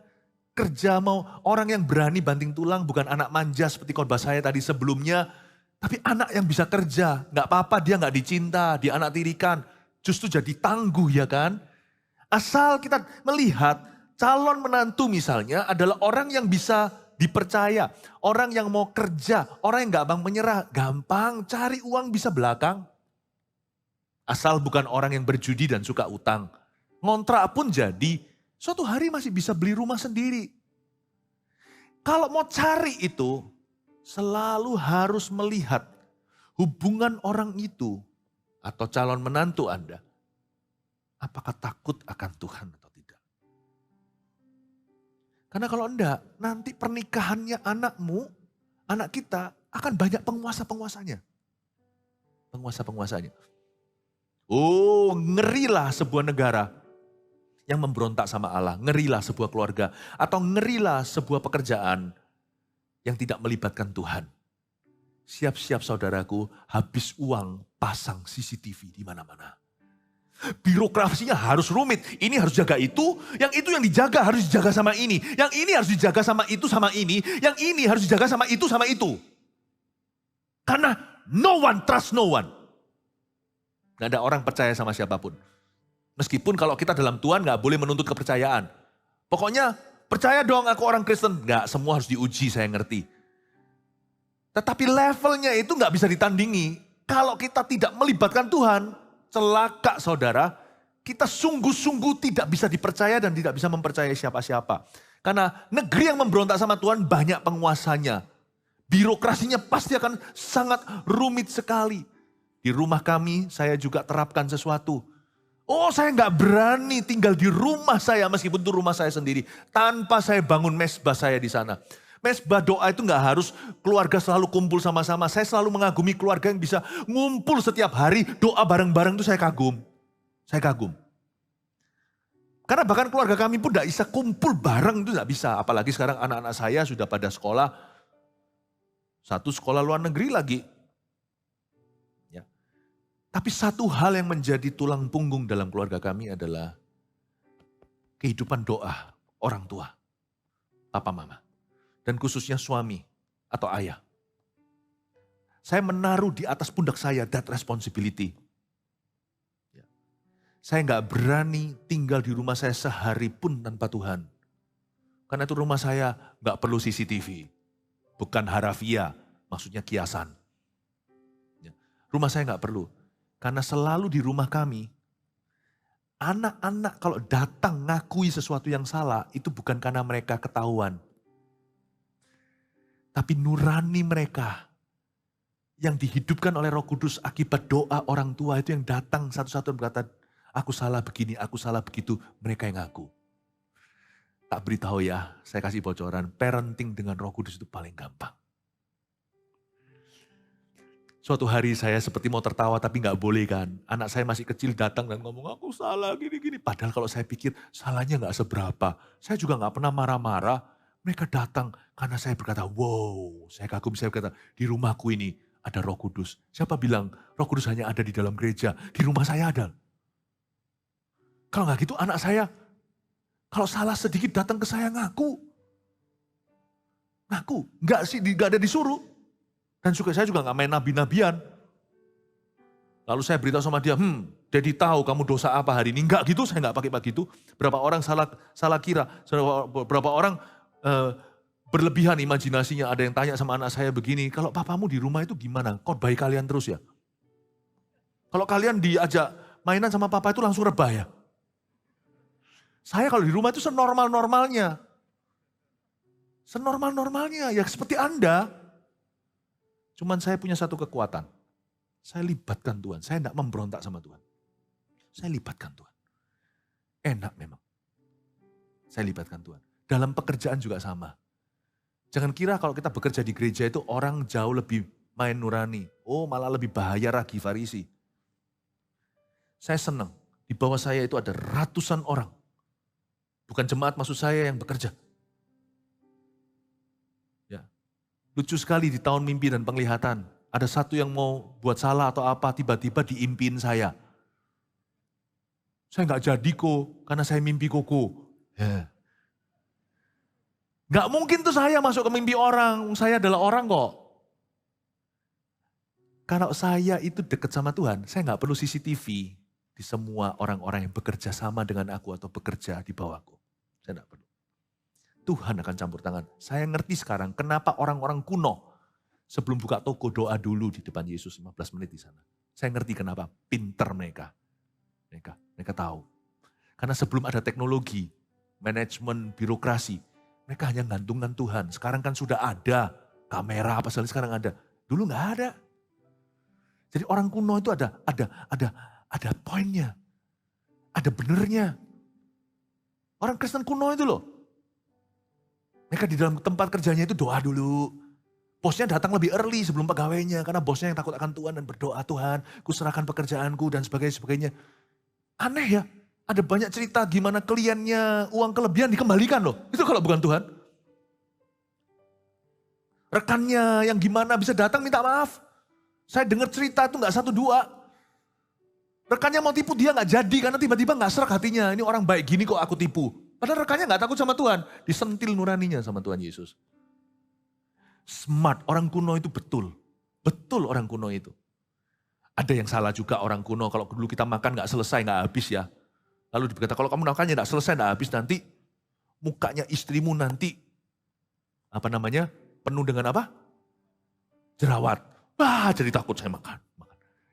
kerja, mau orang yang berani banting tulang, bukan anak manja seperti khotbah saya tadi sebelumnya, tapi anak yang bisa kerja. Gak apa-apa dia gak dicinta, dia anak tirikan, justru jadi tangguh ya kan. Asal kita melihat calon menantu misalnya adalah orang yang bisa dipercaya, orang yang mau kerja, orang yang gampang menyerah, gampang cari uang bisa belakang. Asal bukan orang yang berjudi dan suka utang. Ngontrak pun jadi, suatu hari masih bisa beli rumah sendiri. Kalau mau cari itu, selalu harus melihat hubungan orang itu atau calon menantu Anda. Apakah takut akan Tuhan atau tidak? Karena kalau enggak, nanti pernikahannya anakmu, anak kita akan banyak penguasa-penguasanya. Penguasa-penguasanya. Oh, ngerilah sebuah negara yang memberontak sama Allah, ngerilah sebuah keluarga, atau ngerilah sebuah pekerjaan yang tidak melibatkan Tuhan. Siap-siap saudaraku, habis uang pasang CCTV di mana-mana. Birokrasinya harus rumit, ini harus jaga itu yang dijaga harus dijaga sama ini harus dijaga sama itu sama ini harus dijaga sama itu. Karena no one trust no one. Gak ada orang percaya sama siapapun. Meskipun kalau kita dalam Tuhan gak boleh menuntut kepercayaan. Pokoknya percaya dong aku orang Kristen. Gak, semua harus diuji, saya ngerti. Tetapi levelnya itu gak bisa ditandingi. Kalau kita tidak melibatkan Tuhan, celaka saudara. Kita sungguh-sungguh tidak bisa dipercaya dan tidak bisa mempercayai siapa-siapa. Karena negeri yang memberontak sama Tuhan banyak penguasanya. Birokrasinya pasti akan sangat rumit sekali. Di rumah kami saya juga terapkan sesuatu. Oh, saya nggak berani tinggal di rumah saya meskipun itu rumah saya sendiri. Tanpa saya bangun mesbah saya di sana. Mesbah doa itu nggak harus keluarga selalu kumpul sama-sama. Saya selalu mengagumi keluarga yang bisa ngumpul setiap hari. Doa bareng-bareng itu saya kagum. Saya kagum. Karena bahkan keluarga kami pun nggak bisa kumpul bareng itu nggak bisa. Apalagi sekarang anak-anak saya sudah pada sekolah. Satu sekolah luar negeri lagi. Tapi satu hal yang menjadi tulang punggung dalam keluarga kami adalah kehidupan doa orang tua, papa mama. Dan khususnya suami atau ayah. Saya menaruh di atas pundak saya that responsibility. Saya nggak berani tinggal di rumah saya sehari pun tanpa Tuhan. Karena itu rumah saya nggak perlu CCTV. Bukan harafiah, maksudnya kiasan. Rumah saya nggak perlu. Karena selalu di rumah kami, anak-anak kalau datang ngakui sesuatu yang salah, itu bukan karena mereka ketahuan. Tapi nurani mereka yang dihidupkan oleh Roh Kudus akibat doa orang tua itu yang datang satu-satu berkata, aku salah begini, aku salah begitu, mereka yang ngaku. Tak beritahu ya, saya kasih bocoran, parenting dengan Roh Kudus itu paling gampang. Suatu hari saya seperti mau tertawa tapi gak boleh kan. Anak saya masih kecil datang dan ngomong aku salah gini-gini. Padahal kalau saya pikir salahnya gak seberapa. Saya juga gak pernah marah-marah. Mereka datang karena saya berkata wow. Saya kagum, saya berkata di rumahku ini ada Roh Kudus. Siapa bilang Roh Kudus hanya ada di dalam gereja. Di rumah saya ada. Kalau gak gitu anak saya kalau salah sedikit datang ke saya ngaku. Ngaku. Gak ada disuruh. Dan saya juga gak main nabi-nabian. Lalu saya beritahu sama dia, Daddy tahu kamu dosa apa hari ini. Enggak gitu, saya gak pakai begitu. Berapa orang salah kira. Berapa orang Berlebihan imajinasinya, ada yang tanya sama anak saya begini, kalau papamu di rumah itu gimana? Khotbah kalian terus ya? Kalau kalian diajak mainan sama papa itu langsung rebah ya? Saya kalau di rumah itu senormal-normalnya. Senormal-normalnya, ya seperti Anda. Cuman saya punya satu kekuatan. Saya libatkan Tuhan, saya tidak memberontak sama Tuhan. Saya libatkan Tuhan. Enak memang. Saya libatkan Tuhan. Dalam pekerjaan juga sama. Jangan kira kalau kita bekerja di gereja itu orang jauh lebih main nurani. Oh malah lebih bahaya ragi Farisi. Saya senang, di bawah saya itu ada ratusan orang. Bukan jemaat maksud saya yang bekerja. Ya. Lucu sekali di tahun mimpi dan penglihatan. Ada satu yang mau buat salah atau apa, tiba-tiba diimpiin saya. Saya nggak jadi kok, karena saya mimpi koko. Ya. Nggak mungkin tuh saya masuk ke mimpi orang, saya adalah orang kok. Kalau saya itu dekat sama Tuhan, saya nggak perlu CCTV di semua orang-orang yang bekerja sama dengan aku atau bekerja di bawahku. Saya nggak perlu. Tuhan akan campur tangan. Saya ngerti sekarang kenapa orang-orang kuno sebelum buka toko doa dulu di depan Yesus 15 menit di sana. Saya ngerti kenapa, pinter mereka. Mereka tahu. Karena sebelum ada teknologi, manajemen, birokrasi, mereka hanya gantungkan Tuhan. Sekarang kan sudah ada kamera apa sekali sekarang ada. Dulu nggak ada. Jadi orang kuno itu ada poinnya. Ada benernya. Orang Kristen kuno itu loh. Mereka di dalam tempat kerjanya itu doa dulu. Bosnya datang lebih early sebelum pegawainya. Karena bosnya yang takut akan Tuhan dan berdoa, Tuhan, kuserahkan pekerjaanku dan sebagainya. Aneh ya. Ada banyak cerita gimana kliennya uang kelebihan dikembalikan loh. Itu kalau bukan Tuhan. Rekannya yang gimana bisa datang minta maaf. Saya dengar cerita itu gak 1-2. Rekannya mau tipu dia gak jadi karena tiba-tiba gak serak hatinya. Ini orang baik gini kok aku tipu. Padahal rekannya gak takut sama Tuhan. Disentil nuraninya sama Tuhan Yesus. Smart, orang kuno itu betul. Betul orang kuno itu. Ada yang salah juga orang kuno. Kalau dulu kita makan gak selesai, gak habis ya. Lalu berkata, kalau kamu makannya tidak selesai, tidak habis nanti mukanya istrimu nanti penuh dengan apa? Jerawat. Wah, jadi takut saya makan.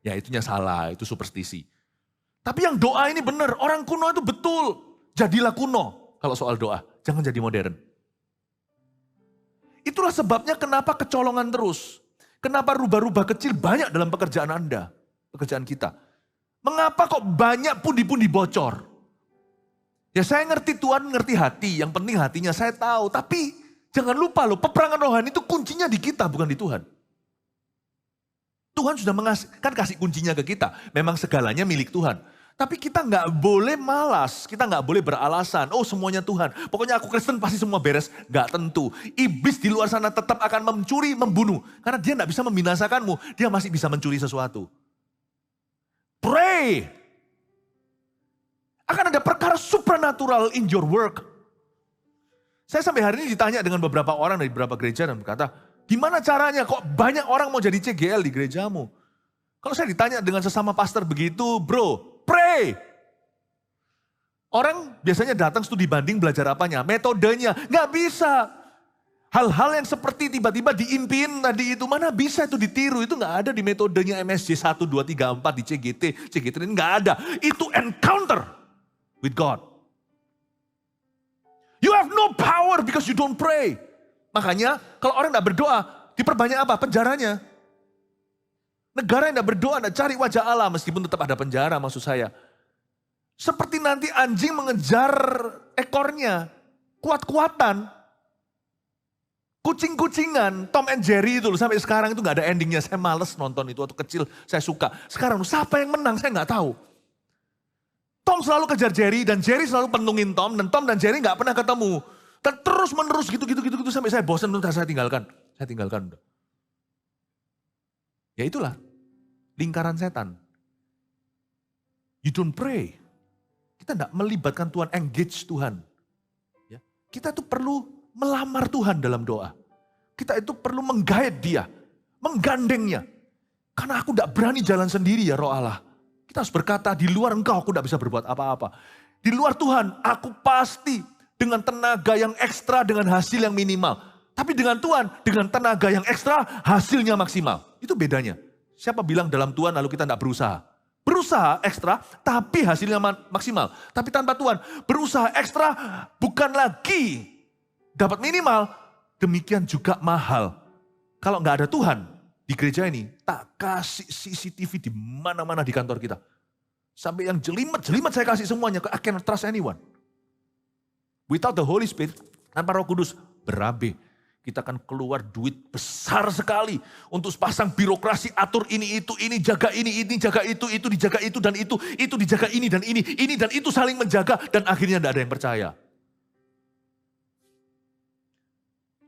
Ya itunya salah, itu superstisi. Tapi yang doa ini benar, orang kuno itu betul. Jadilah kuno kalau soal doa, jangan jadi modern. Itulah sebabnya kenapa kecolongan terus. Kenapa rubah-rubah kecil banyak dalam pekerjaan Anda, pekerjaan kita. Mengapa kok banyak pundi-pundi bocor? Ya saya ngerti Tuhan ngerti hati, yang penting hatinya saya tahu. Tapi jangan lupa loh, peperangan rohani itu kuncinya di kita bukan di Tuhan. Tuhan sudah kasih kuncinya ke kita. Memang segalanya milik Tuhan. Tapi kita nggak boleh malas, kita nggak boleh beralasan, oh semuanya Tuhan. Pokoknya aku Kristen pasti semua beres. Nggak tentu. Iblis di luar sana tetap akan mencuri, membunuh. Karena dia nggak bisa membinasakanmu, dia masih bisa mencuri sesuatu. Pray. Akan ada perkara supernatural in your work. Saya sampai hari ini ditanya dengan beberapa orang dari beberapa gereja dan berkata, gimana caranya kok banyak orang mau jadi CGL di gerejamu? Kalau saya ditanya dengan sesama pastor begitu, bro, pray. Orang biasanya datang studi banding belajar apanya? Metodenya, nggak bisa. Hal-hal yang seperti tiba-tiba diimpin tadi itu, mana bisa itu ditiru. Itu nggak ada di metodenya MSJ 1, 2, 3, 4 di CGT ini nggak ada. Itu encounter with God. You have no power because you don't pray. Makanya kalau orang nggak berdoa, diperbanyak apa? Penjaranya. Negara yang nggak berdoa, nggak cari wajah Allah, meskipun tetap ada penjara maksud saya. Seperti nanti anjing mengejar ekornya, kuat-kuatan. Kucing-kucingan, Tom and Jerry itu loh, sampai sekarang itu gak ada endingnya. Saya males nonton itu, waktu kecil saya suka. Sekarang siapa yang menang saya gak tahu. Tom selalu kejar Jerry dan Jerry selalu penungin Tom. Dan Tom dan Jerry gak pernah ketemu. Dan terus menerus gitu sampai saya bosan, udah saya tinggalkan. Saya tinggalkan udah. Ya itulah, lingkaran setan. You don't pray. Kita gak melibatkan Tuhan, engage Tuhan. Ya. Kita tuh perlu melamar Tuhan dalam doa. Kita itu perlu menggait dia, menggandengnya. Karena aku tidak berani jalan sendiri ya roh Allah. Kita harus berkata, di luar engkau aku tidak bisa berbuat apa-apa. Di luar Tuhan, aku pasti dengan tenaga yang ekstra, dengan hasil yang minimal. Tapi dengan Tuhan, dengan tenaga yang ekstra, hasilnya maksimal. Itu bedanya. Siapa bilang dalam Tuhan lalu kita tidak berusaha? Berusaha ekstra, tapi hasilnya maksimal. Tapi tanpa Tuhan, berusaha ekstra bukan lagi dapat minimal, demikian juga mahal. Kalau nggak ada Tuhan di gereja ini, tak kasih CCTV di mana-mana di kantor kita. Sampai yang jelimet saya kasih semuanya, I cannot trust anyone. Without the Holy Spirit, tanpa Roh Kudus, berabe. Kita akan keluar duit besar sekali untuk pasang birokrasi, atur ini, itu, ini, jaga ini, jaga itu dijaga itu, dan itu dijaga ini, dan ini, dan itu saling menjaga, dan akhirnya tidak ada yang percaya.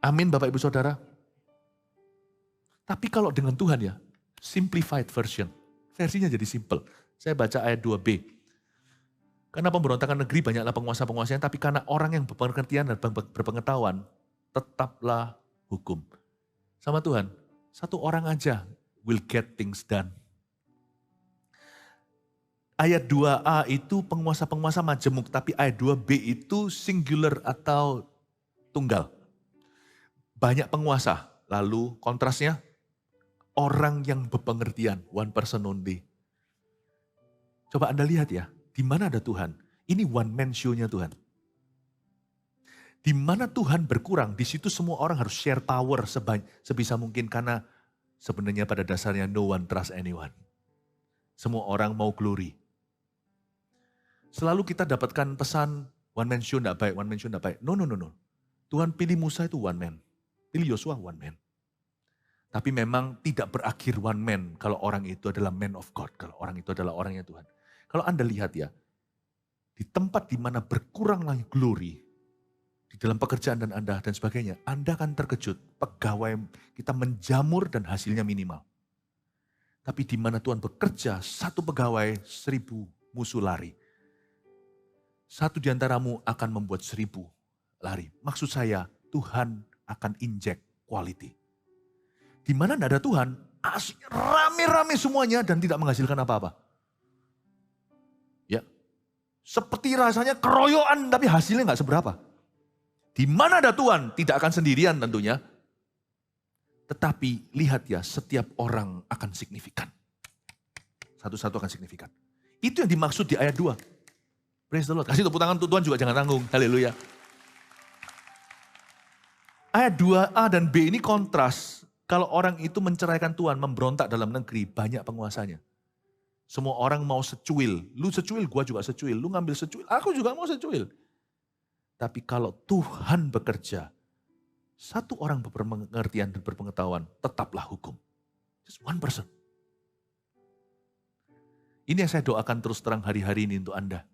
Amin Bapak Ibu Saudara. Tapi kalau dengan Tuhan ya, simplified version. Versinya jadi simple. Saya baca ayat 2b. Karena pemberontakan negeri banyaklah penguasa-penguasanya, tapi karena orang yang berpengertian dan berpengetahuan, tetaplah hukum. Sama Tuhan, satu orang aja will get things done. Ayat 2a itu penguasa-penguasa majemuk, tapi ayat 2b itu singular atau tunggal. Banyak penguasa, lalu kontrasnya orang yang berpengertian, one person only. Coba Anda lihat ya, di mana ada Tuhan? Ini one man show-nya Tuhan. Di mana Tuhan berkurang, di situ semua orang harus share power sebisa mungkin karena sebenarnya pada dasarnya no one trust anyone. Semua orang mau glory. Selalu kita dapatkan pesan one man show tidak baik, one man show tidak baik. No. Tuhan pilih Musa itu one man. Pilih Yosua one man. Tapi memang tidak berakhir one man kalau orang itu adalah man of God. Kalau orang itu adalah orangnya Tuhan. Kalau Anda lihat ya, di tempat di mana berkuranglah glory, di dalam pekerjaan dan Anda dan sebagainya, Anda akan terkejut. Pegawai kita menjamur dan hasilnya minimal. Tapi di mana Tuhan bekerja, satu pegawai 1000 musuh lari. Satu di antaramu akan membuat 1000 lari. Maksud saya, Tuhan akan inject quality. Di mana tidak ada Tuhan, rame-rame semuanya dan tidak menghasilkan apa-apa. Ya, seperti rasanya keroyokan tapi hasilnya nggak seberapa. Di mana ada Tuhan, tidak akan sendirian tentunya. Tetapi lihat ya, setiap orang akan signifikan. Satu-satu akan signifikan. Itu yang dimaksud di ayat 2. Praise the Lord. Kasih tepuk tangan untuk Tuhan juga jangan tanggung. Haleluya. Ayat 2a dan b ini kontras. Kalau orang itu menceraikan Tuhan, memberontak dalam negeri, banyak penguasanya. Semua orang mau secuil. Lu secuil, gua juga secuil. Lu ngambil secuil, aku juga mau secuil. Tapi kalau Tuhan bekerja, satu orang berpengertian dan berpengetahuan, tetaplah hukum. Just one person. Ini yang saya doakan terus terang hari-hari ini untuk Anda.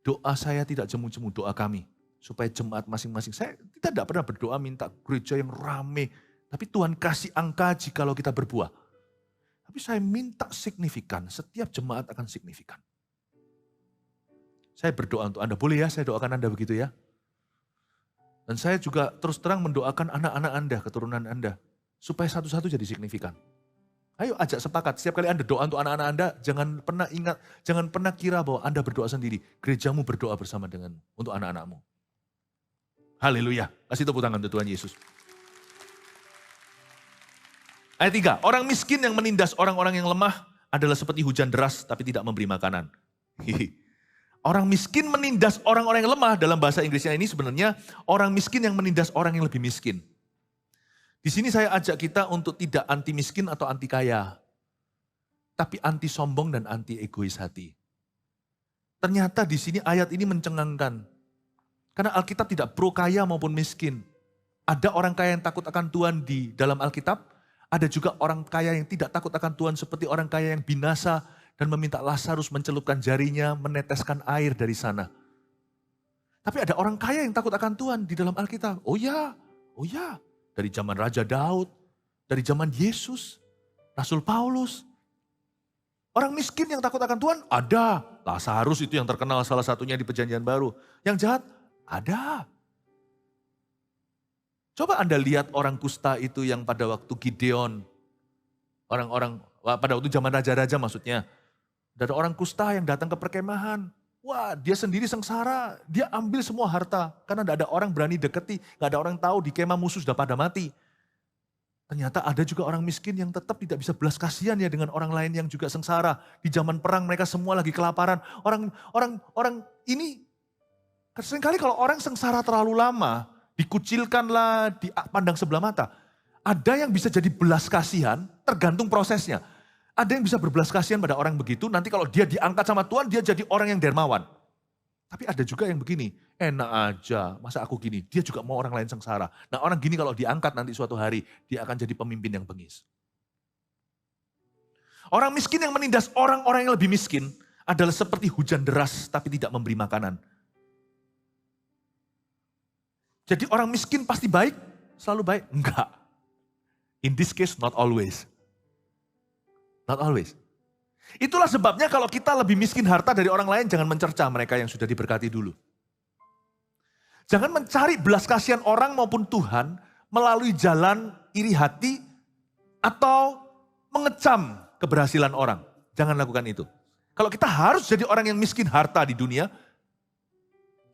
Doa saya tidak jemu-jemu, doa kami. Supaya jemaat masing-masing, saya tidak pernah berdoa minta gereja yang rame. Tapi Tuhan kasih angka jikalau kita berbuah. Tapi saya minta signifikan, setiap jemaat akan signifikan. Saya berdoa untuk Anda, boleh ya saya doakan Anda begitu ya. Dan saya juga terus terang mendoakan anak-anak Anda, keturunan Anda. Supaya satu-satu jadi signifikan. Ayo ajak sepakat, setiap kali Anda doa untuk anak-anak Anda, jangan pernah ingat, jangan pernah kira bahwa Anda berdoa sendiri. Gerejamu berdoa bersama denganmu, untuk anak-anakmu. Haleluya, kasih tepuk tangan untuk Tuhan Yesus. Ayat 3, orang miskin yang menindas orang-orang yang lemah adalah seperti hujan deras tapi tidak memberi makanan. Orang miskin menindas orang-orang yang lemah, dalam bahasa Inggrisnya ini sebenarnya orang miskin yang menindas orang yang lebih miskin. Di sini saya ajak kita untuk tidak anti miskin atau anti kaya. Tapi anti sombong dan anti egois hati. Ternyata di sini ayat ini mencengangkan. Karena Alkitab tidak pro kaya maupun miskin. Ada orang kaya yang takut akan Tuhan di dalam Alkitab. Ada juga orang kaya yang tidak takut akan Tuhan seperti orang kaya yang binasa dan meminta Lazarus mencelupkan jarinya, meneteskan air dari sana. Tapi ada orang kaya yang takut akan Tuhan di dalam Alkitab. Oh ya. Dari zaman Raja Daud, dari zaman Yesus, Rasul Paulus. Orang miskin yang takut akan Tuhan ada. Lazarus itu yang terkenal salah satunya di Perjanjian Baru. Yang jahat ada. Coba Anda lihat orang kusta itu yang pada waktu Gideon, pada waktu zaman raja-raja maksudnya. Ada orang kusta yang datang ke perkemahan. Wah, dia sendiri sengsara, dia ambil semua harta. Karena tidak ada orang berani deketi, nggak ada orang tahu di kemah musuh sudah pada mati. Ternyata ada juga orang miskin yang tetap tidak bisa belas kasihan ya dengan orang lain yang juga sengsara. Di zaman perang mereka semua lagi kelaparan. Orang ini, seringkali kalau orang sengsara terlalu lama, dikucilkanlah, dipandang sebelah mata. Ada yang bisa jadi belas kasihan, tergantung prosesnya. Ada yang bisa berbelas kasihan pada orang begitu, nanti kalau dia diangkat sama Tuhan, dia jadi orang yang dermawan. Tapi ada juga yang begini, enak aja, masa aku gini, dia juga mau orang lain sengsara. Nah orang gini kalau diangkat nanti suatu hari, dia akan jadi pemimpin yang bengis. Orang miskin yang menindas orang-orang yang lebih miskin, adalah seperti hujan deras tapi tidak memberi makanan. Jadi orang miskin pasti baik, selalu baik? Enggak. In this case, not always. Not always. Itulah sebabnya kalau kita lebih miskin harta dari orang lain, jangan mencerca mereka yang sudah diberkati dulu. Jangan mencari belas kasihan orang maupun Tuhan melalui jalan iri hati atau mengecam keberhasilan orang. Jangan lakukan itu. Kalau kita harus jadi orang yang miskin harta di dunia,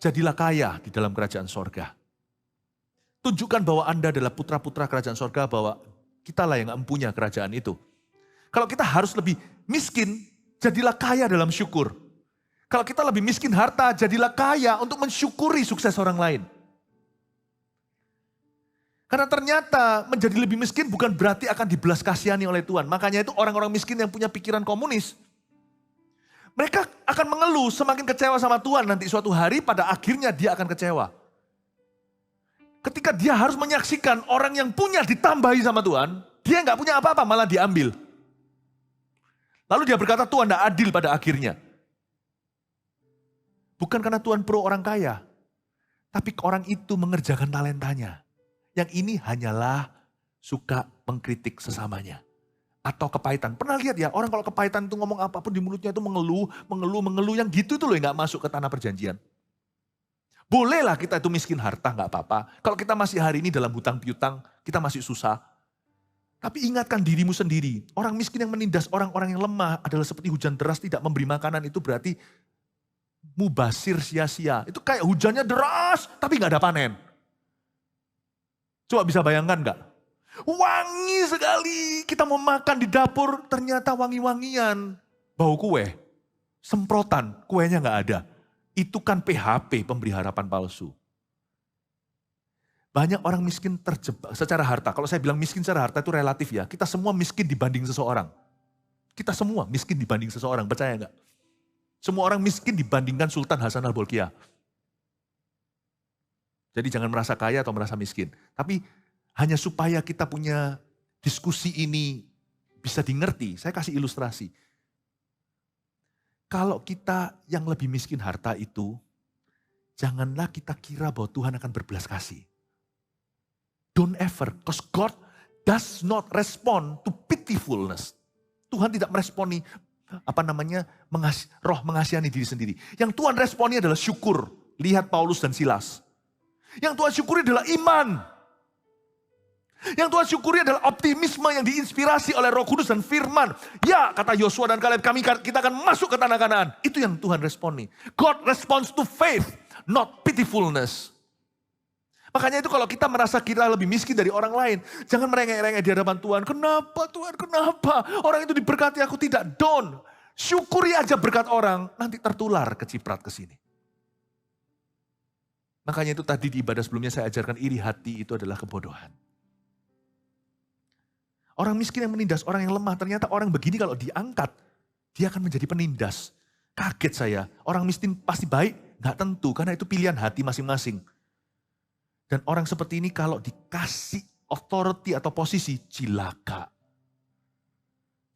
jadilah kaya di dalam kerajaan sorga. Tunjukkan bahwa Anda adalah putra-putra kerajaan sorga, bahwa kitalah yang empunya kerajaan itu. Kalau kita harus lebih miskin, jadilah kaya dalam syukur. Kalau kita lebih miskin harta, jadilah kaya untuk mensyukuri sukses orang lain. Karena ternyata menjadi lebih miskin bukan berarti akan dibelas kasihani oleh Tuhan. Makanya itu orang-orang miskin yang punya pikiran komunis, mereka akan mengeluh, semakin kecewa sama Tuhan. Nanti suatu hari pada akhirnya dia akan kecewa. Ketika dia harus menyaksikan orang yang punya ditambahi sama Tuhan, dia nggak punya apa-apa, malah diambil. Lalu dia berkata, Tuhan tidak adil pada akhirnya. Bukan karena Tuhan pro orang kaya, tapi orang itu mengerjakan talentanya. Yang ini hanyalah suka mengkritik sesamanya. Atau kepahitan. Pernah lihat ya, orang kalau kepahitan itu ngomong apapun di mulutnya itu mengeluh. Yang gitu itu loh yang gak masuk ke tanah perjanjian. Bolehlah kita itu miskin harta, gak apa-apa. Kalau kita masih hari ini dalam hutang piutang, kita masih susah. Tapi ingatkan dirimu sendiri. Orang miskin yang menindas orang-orang yang lemah adalah seperti hujan deras tidak memberi makanan. Itu berarti mubasir sia-sia. Itu kayak hujannya deras tapi gak ada panen. Coba bisa bayangkan gak? Wangi sekali, kita mau makan di dapur, ternyata wangi-wangian. Bau kue, semprotan, kuenya gak ada. Itu kan PHP, pemberi harapan palsu. Banyak orang miskin terjebak secara harta. Kalau saya bilang miskin secara harta itu relatif ya. Kita semua miskin dibanding seseorang. Kita semua miskin dibanding seseorang, percaya gak? Semua orang miskin dibandingkan Sultan Hasan al-Bolkiah. Jadi jangan merasa kaya atau merasa miskin. Tapi hanya supaya kita punya diskusi ini bisa dimengerti, saya kasih ilustrasi. Kalau kita yang lebih miskin harta itu, janganlah kita kira bahwa Tuhan akan berbelas kasih. Don't ever, because God does not respond to pitifulness. Tuhan tidak meresponi roh mengasihani diri sendiri. Yang Tuhan responi adalah syukur. Lihat Paulus dan Silas. Yang Tuhan syukuri adalah iman. Yang Tuhan syukuri adalah optimisme yang diinspirasi oleh Roh Kudus dan firman. Ya, kata Yosua dan Kaleb, kita akan masuk ke tanah Kanaan. Itu yang Tuhan responi. God responds to faith, not pitifulness. Makanya itu kalau kita merasa kita lebih miskin dari orang lain, jangan merengek-rengek di hadapan Tuhan. Kenapa Tuhan, kenapa? Orang itu diberkati, aku tidak. Don't. Syukuri aja berkat orang, nanti tertular keciprat ke sini. Makanya itu tadi di ibadah sebelumnya saya ajarkan iri hati itu adalah kebodohan. Orang miskin yang menindas orang yang lemah, ternyata orang begini kalau diangkat, dia akan menjadi penindas. Kaget saya, orang miskin pasti baik? Nggak tentu, karena itu pilihan hati masing-masing. Dan orang seperti ini kalau dikasih authority atau posisi, cilaka.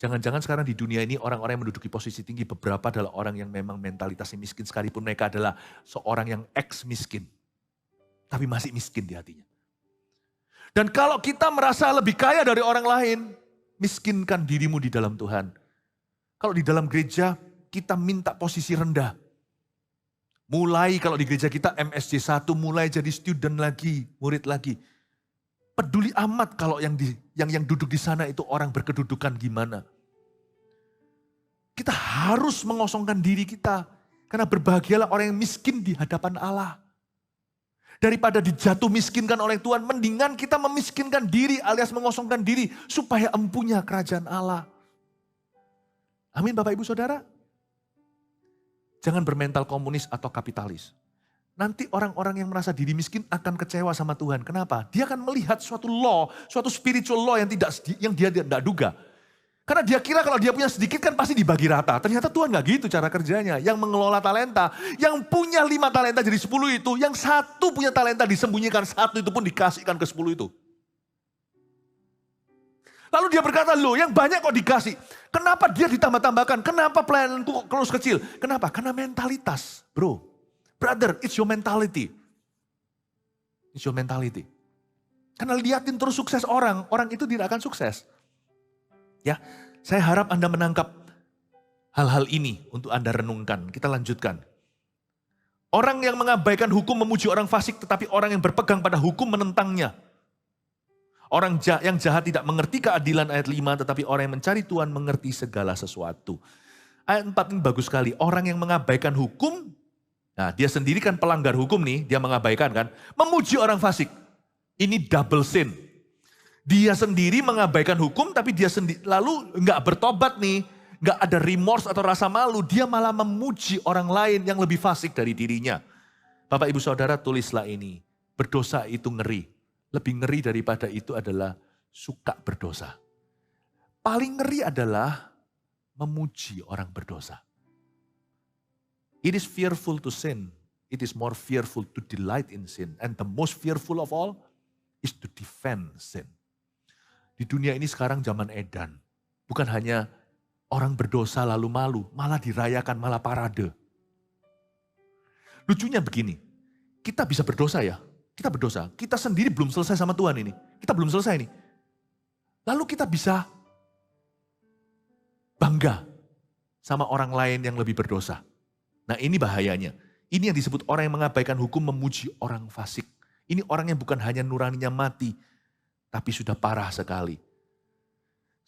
Jangan-jangan sekarang di dunia ini orang-orang yang menduduki posisi tinggi, beberapa adalah orang yang memang mentalitasnya miskin, sekalipun mereka adalah seorang yang ex-miskin. Tapi masih miskin di hatinya. Dan kalau kita merasa lebih kaya dari orang lain, miskinkan dirimu di dalam Tuhan. Kalau di dalam gereja, kita minta posisi rendah. Mulai kalau di gereja kita MSC 1, mulai jadi student lagi, murid lagi. Peduli amat kalau yang duduk di sana itu orang berkedudukan gimana. Kita harus mengosongkan diri kita. Karena berbahagialah orang yang miskin di hadapan Allah. Daripada dijatuh miskinkan oleh Tuhan, mendingan kita memiskinkan diri alias mengosongkan diri supaya empunya kerajaan Allah. Amin Bapak Ibu Saudara. Jangan bermental komunis atau kapitalis. Nanti orang-orang yang merasa diri miskin akan kecewa sama Tuhan. Kenapa? Dia akan melihat suatu law, suatu spiritual law yang dia tidak duga. Karena dia kira kalau dia punya sedikit kan pasti dibagi rata. Ternyata Tuhan gak gitu cara kerjanya. Yang mengelola talenta, yang punya 5 talenta jadi 10 itu, yang 1 punya talenta disembunyikan, 1 itu pun dikasihkan ke 10 itu. Lalu dia berkata, loh yang banyak kok dikasih. Kenapa dia ditambah-tambahkan? Kenapa pelayanan itu close kecil? Kenapa? Karena mentalitas. Brother, it's your mentality. It's your mentality. Karena liatin terus sukses orang itu tidak akan sukses. Ya, saya harap Anda menangkap hal-hal ini untuk Anda renungkan. Kita lanjutkan. Orang yang mengabaikan hukum memuji orang fasik, tetapi orang yang berpegang pada hukum menentangnya. Orang yang jahat tidak mengerti keadilan ayat 5, tetapi orang yang mencari Tuhan mengerti segala sesuatu. Ayat 4 ini bagus sekali. Orang yang mengabaikan hukum, nah dia sendiri kan pelanggar hukum nih, dia mengabaikan kan. Memuji orang fasik. Ini double sin. Dia sendiri mengabaikan hukum, tapi dia sendiri lalu nggak bertobat nih, nggak ada remorse atau rasa malu, dia malah memuji orang lain yang lebih fasik dari dirinya. Bapak Ibu Saudara tulislah ini, berdosa itu ngeri. Lebih ngeri daripada itu adalah suka berdosa. Paling ngeri adalah memuji orang berdosa. It is fearful to sin, it is more fearful to delight in sin, and the most fearful of all is to defend sin. Di dunia ini sekarang zaman edan. Bukan hanya orang berdosa lalu malu, malah dirayakan, malah parade. Lucunya begini, kita bisa berdosa ya, kita berdosa. Kita sendiri belum selesai sama Tuhan ini. Kita belum selesai nih. Lalu kita bisa bangga sama orang lain yang lebih berdosa. Nah ini bahayanya. Ini yang disebut orang yang mengabaikan hukum memuji orang fasik. Ini orang yang bukan hanya nuraninya mati, tapi sudah parah sekali.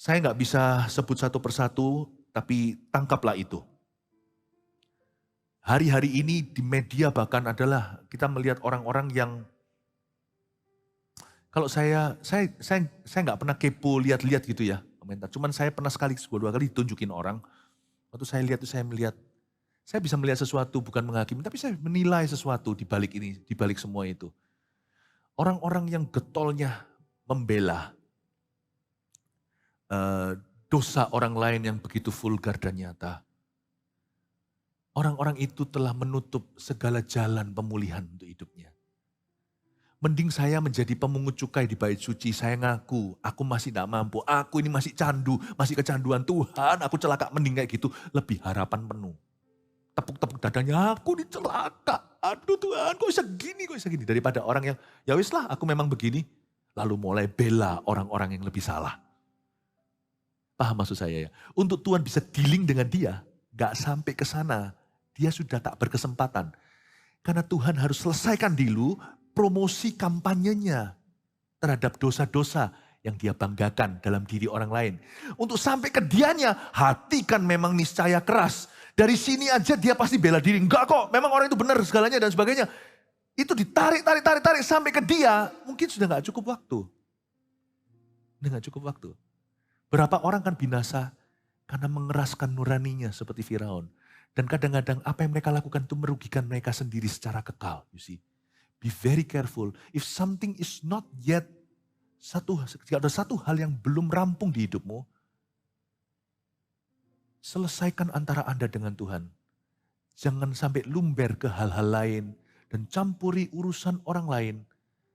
Saya nggak bisa sebut satu persatu, tapi tangkaplah itu. Hari-hari ini di media bahkan adalah kita melihat orang-orang yang, kalau saya nggak pernah kepo lihat-lihat gitu ya komentar. Cuman saya pernah sekali, 2 kali ditunjukin orang. Waktu saya lihat itu saya bisa melihat sesuatu bukan menghakimi, tapi saya menilai sesuatu di balik ini, di balik semua itu. Orang-orang yang getolnya membela dosa orang lain yang begitu vulgar dan nyata. Orang-orang itu telah menutup segala jalan pemulihan untuk hidupnya. Mending saya menjadi pemungut cukai di bait suci, saya ngaku, aku masih tidak mampu, aku ini masih candu, masih kecanduan Tuhan, aku celaka, mending kayak gitu, lebih harapan penuh. Tepuk-tepuk dadanya, aku dicelaka, aduh Tuhan kok bisa gini, daripada orang yang, ya wis lah aku memang begini, lalu mulai bela orang-orang yang lebih salah. Paham maksud saya ya? Untuk Tuhan bisa dealing dengan dia, gak sampai ke sana, dia sudah tak berkesempatan. Karena Tuhan harus selesaikan dulu promosi kampanyenya terhadap dosa-dosa yang dia banggakan dalam diri orang lain. Untuk sampai ke dianya, hati kan memang niscaya keras. Dari sini aja dia pasti bela diri. Enggak kok, memang orang itu benar segalanya dan sebagainya. Itu ditarik sampai ke dia, mungkin sudah gak cukup waktu. Berapa orang kan binasa karena mengeraskan nuraninya seperti Firaun. Dan kadang-kadang apa yang mereka lakukan itu merugikan mereka sendiri secara kekal. You see, be very careful. If something is not yet, ada satu hal yang belum rampung di hidupmu, selesaikan antara Anda dengan Tuhan. Jangan sampai lumber ke hal-hal lain dan campuri urusan orang lain.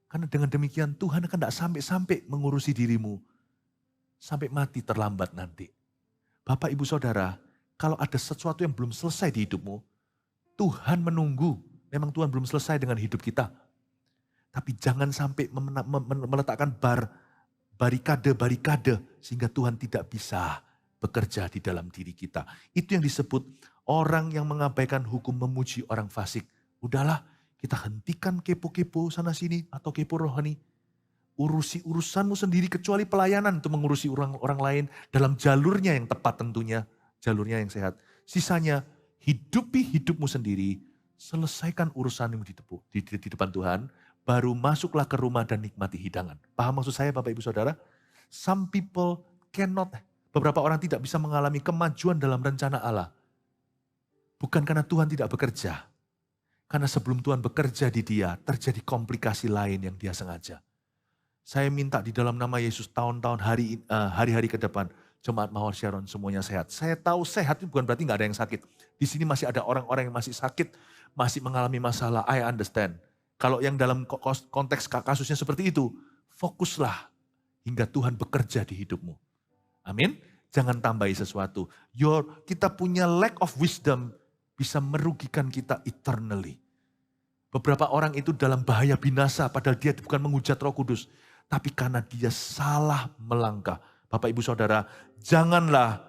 Karena dengan demikian Tuhan akan tidak sampai-sampai mengurusi dirimu. Sampai mati terlambat nanti. Bapak, Ibu, Saudara, kalau ada sesuatu yang belum selesai di hidupmu, Tuhan menunggu. Memang Tuhan belum selesai dengan hidup kita. Tapi jangan sampai meletakkan barikade sehingga Tuhan tidak bisa bekerja di dalam diri kita. Itu yang disebut orang yang mengabaikan hukum memuji orang fasik. Udahlah, kita hentikan kepo-kepo sana sini atau kepo rohani. Urusi urusanmu sendiri kecuali pelayanan untuk mengurusi orang lain dalam jalurnya yang tepat tentunya, jalurnya yang sehat. Sisanya hidupi hidupmu sendiri, selesaikan urusanmu di depan Tuhan, baru masuklah ke rumah dan nikmati hidangan. Paham maksud saya Bapak Ibu Saudara? Some people cannot, beberapa orang tidak bisa mengalami kemajuan dalam rencana Allah. Bukan karena Tuhan tidak bekerja. Karena sebelum Tuhan bekerja di dia, terjadi komplikasi lain yang dia sengaja. Saya minta di dalam nama Yesus tahun-tahun hari-hari ke depan, Jemaat Mawar Sharon semuanya sehat. Saya tahu sehat itu bukan berarti nggak ada yang sakit. Di sini masih ada orang-orang yang masih sakit, masih mengalami masalah. I understand. Kalau yang dalam konteks kasusnya seperti itu, fokuslah hingga Tuhan bekerja di hidupmu. Amin. Jangan tambahi sesuatu. Kita punya lack of wisdom bisa merugikan kita eternally. Beberapa orang itu dalam bahaya binasa padahal dia bukan menghujat Roh Kudus. Tapi karena dia salah melangkah. Bapak Ibu Saudara, janganlah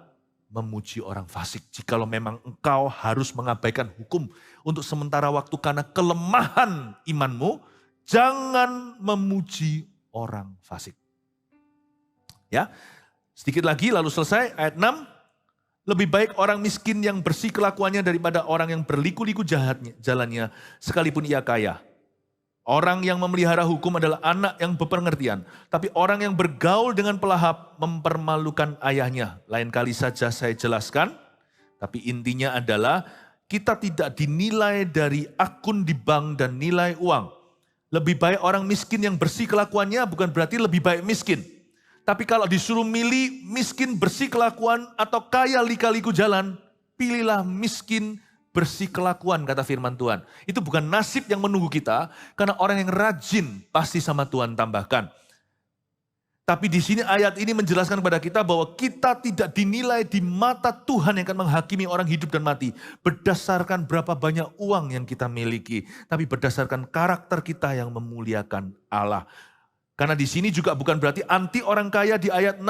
memuji orang fasik. Jikalau memang engkau harus mengabaikan hukum untuk sementara waktu karena kelemahan imanmu, jangan memuji orang fasik. Ya, sedikit lagi lalu selesai ayat 6. Lebih baik orang miskin yang bersih kelakuannya daripada orang yang berliku-liku jalannya sekalipun ia kaya. Orang yang memelihara hukum adalah anak yang berpengertian. Tapi orang yang bergaul dengan pelahap mempermalukan ayahnya. Lain kali saja saya jelaskan. Tapi intinya adalah kita tidak dinilai dari akun di bank dan nilai uang. Lebih baik orang miskin yang bersih kelakuannya bukan berarti lebih baik miskin. Tapi kalau disuruh milih miskin bersih kelakuan atau kaya lika-liku jalan, pilihlah miskin bersih kelakuan kata firman Tuhan. Itu bukan nasib yang menunggu kita, karena orang yang rajin pasti sama Tuhan tambahkan. Tapi di sini ayat ini menjelaskan kepada kita bahwa kita tidak dinilai di mata Tuhan yang akan menghakimi orang hidup dan mati. Berdasarkan berapa banyak uang yang kita miliki. Tapi berdasarkan karakter kita yang memuliakan Allah. Karena di sini juga bukan berarti anti orang kaya di ayat 6.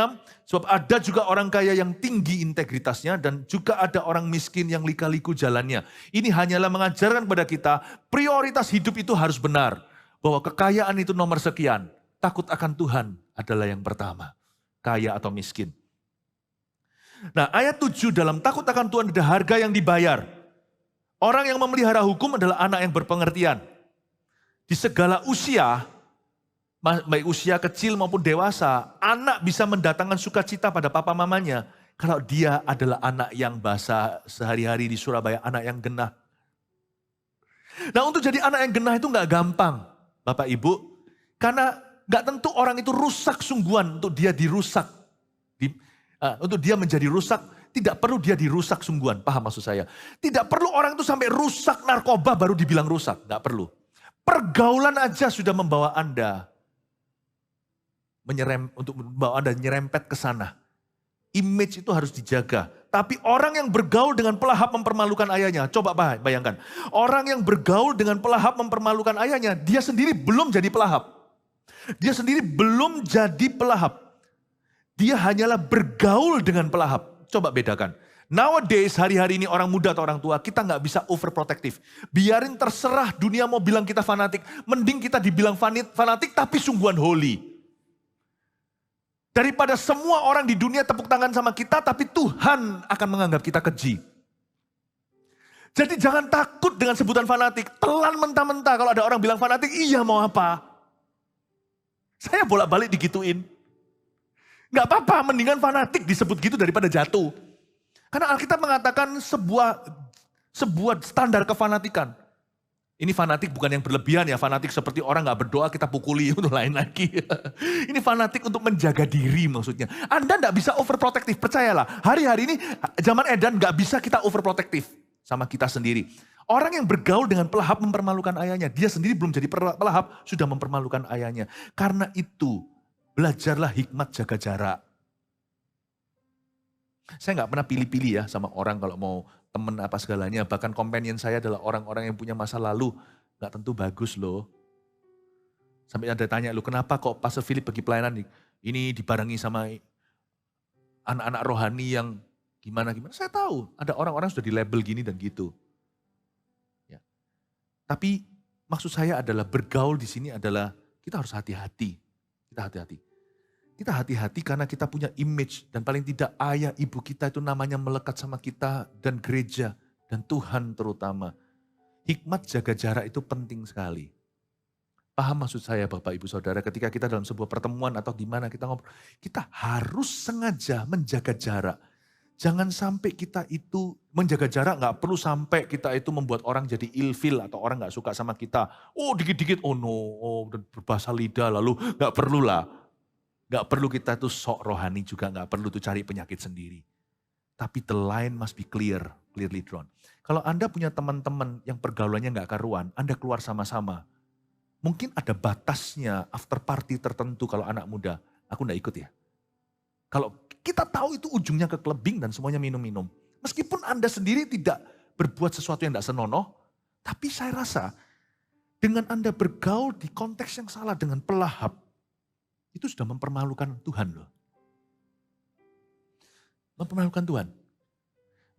Sebab ada juga orang kaya yang tinggi integritasnya dan juga ada orang miskin yang lika-liku jalannya. Ini hanyalah mengajarkan kepada kita prioritas hidup itu harus benar. Bahwa kekayaan itu nomor sekian. Takut akan Tuhan adalah yang pertama. Kaya atau miskin. Nah ayat 7 dalam takut akan Tuhan ada harga yang dibayar. Orang yang memelihara hukum adalah anak yang berpengertian. Di segala usia, baik usia kecil maupun dewasa, anak bisa mendatangkan sukacita pada papa mamanya. Kalau dia adalah anak yang bahasa sehari-hari di Surabaya, anak yang genah. Nah untuk jadi anak yang genah itu gak gampang Bapak Ibu. Karena gak tentu orang itu rusak sungguhan untuk dia dirusak. Untuk dia menjadi rusak, tidak perlu dia dirusak sungguhan. Paham maksud saya? Tidak perlu orang itu sampai rusak narkoba baru dibilang rusak. Gak perlu. Pergaulan aja sudah membawa Anda untuk membawa Anda nyerempet ke sana. Image itu harus dijaga. Tapi orang yang bergaul dengan pelahap mempermalukan ayahnya. Coba bayangkan. Orang yang bergaul dengan pelahap mempermalukan ayahnya. Dia sendiri belum jadi pelahap. Dia sendiri belum jadi pelahap. Dia hanyalah bergaul dengan pelahap. Coba bedakan. Nowadays, hari-hari ini orang muda atau orang tua, kita nggak bisa overprotective. Biarin terserah dunia mau bilang kita fanatik. Mending kita dibilang fanatik tapi sungguhan holy. Daripada semua orang di dunia tepuk tangan sama kita, tapi Tuhan akan menganggap kita keji. Jadi jangan takut dengan sebutan fanatik. Telan mentah-mentah kalau ada orang bilang fanatik, iya mau apa? Saya bolak-balik digituin. Gak apa-apa, mendingan fanatik disebut gitu daripada jatuh. Karena Alkitab mengatakan sebuah standar kefanatikan. Ini fanatik bukan yang berlebihan ya, fanatik seperti orang gak berdoa kita pukuli, itu lain lagi. Ini fanatik untuk menjaga diri maksudnya. Anda gak bisa overprotective, percayalah. Hari-hari ini zaman edan gak bisa kita overprotective sama kita sendiri. Orang yang bergaul dengan pelahap mempermalukan ayahnya. Dia sendiri belum jadi pelahap, sudah mempermalukan ayahnya. Karena itu, belajarlah hikmat jaga jarak. Saya gak pernah pilih-pilih ya sama orang kalau mau temen apa segalanya. Bahkan companion saya adalah orang-orang yang punya masa lalu. Gak tentu bagus loh. Sampai ada tanya, lu kenapa kok Pastor Philip pergi pelayanan ini dibarengi sama anak-anak rohani yang gimana-gimana. Saya tahu ada orang-orang sudah di label gini dan gitu. Ya. Tapi maksud saya adalah bergaul di sini adalah kita harus hati-hati. Kita hati-hati. Kita hati-hati karena kita punya image dan paling tidak ayah ibu kita itu namanya melekat sama kita dan gereja Dan Tuhan terutama. Hikmat jaga jarak itu penting sekali. Paham maksud saya Bapak Ibu Saudara, ketika kita dalam sebuah pertemuan atau di mana kita ngobrol, kita harus sengaja menjaga jarak. Jangan sampai kita itu menjaga jarak, nggak perlu sampai kita itu membuat orang jadi ilfil atau orang nggak suka sama kita. Oh dikit-dikit, oh no, oh berbahasa lidah lalu nggak perlu lah. Nggak perlu kita tuh sok rohani juga, nggak perlu tuh cari penyakit sendiri. Tapi the line must be clearly drawn. Kalau Anda punya teman-teman yang pergaulannya nggak karuan, Anda keluar sama-sama. Mungkin ada batasnya after party tertentu kalau anak muda. Aku nggak ikut ya. Kalau kita tahu itu ujungnya ke clubbing dan semuanya minum-minum. Meskipun Anda sendiri tidak berbuat sesuatu yang tidak senonoh, tapi saya rasa dengan Anda bergaul di konteks yang salah dengan pelahap, itu sudah mempermalukan Tuhan loh. Mempermalukan Tuhan.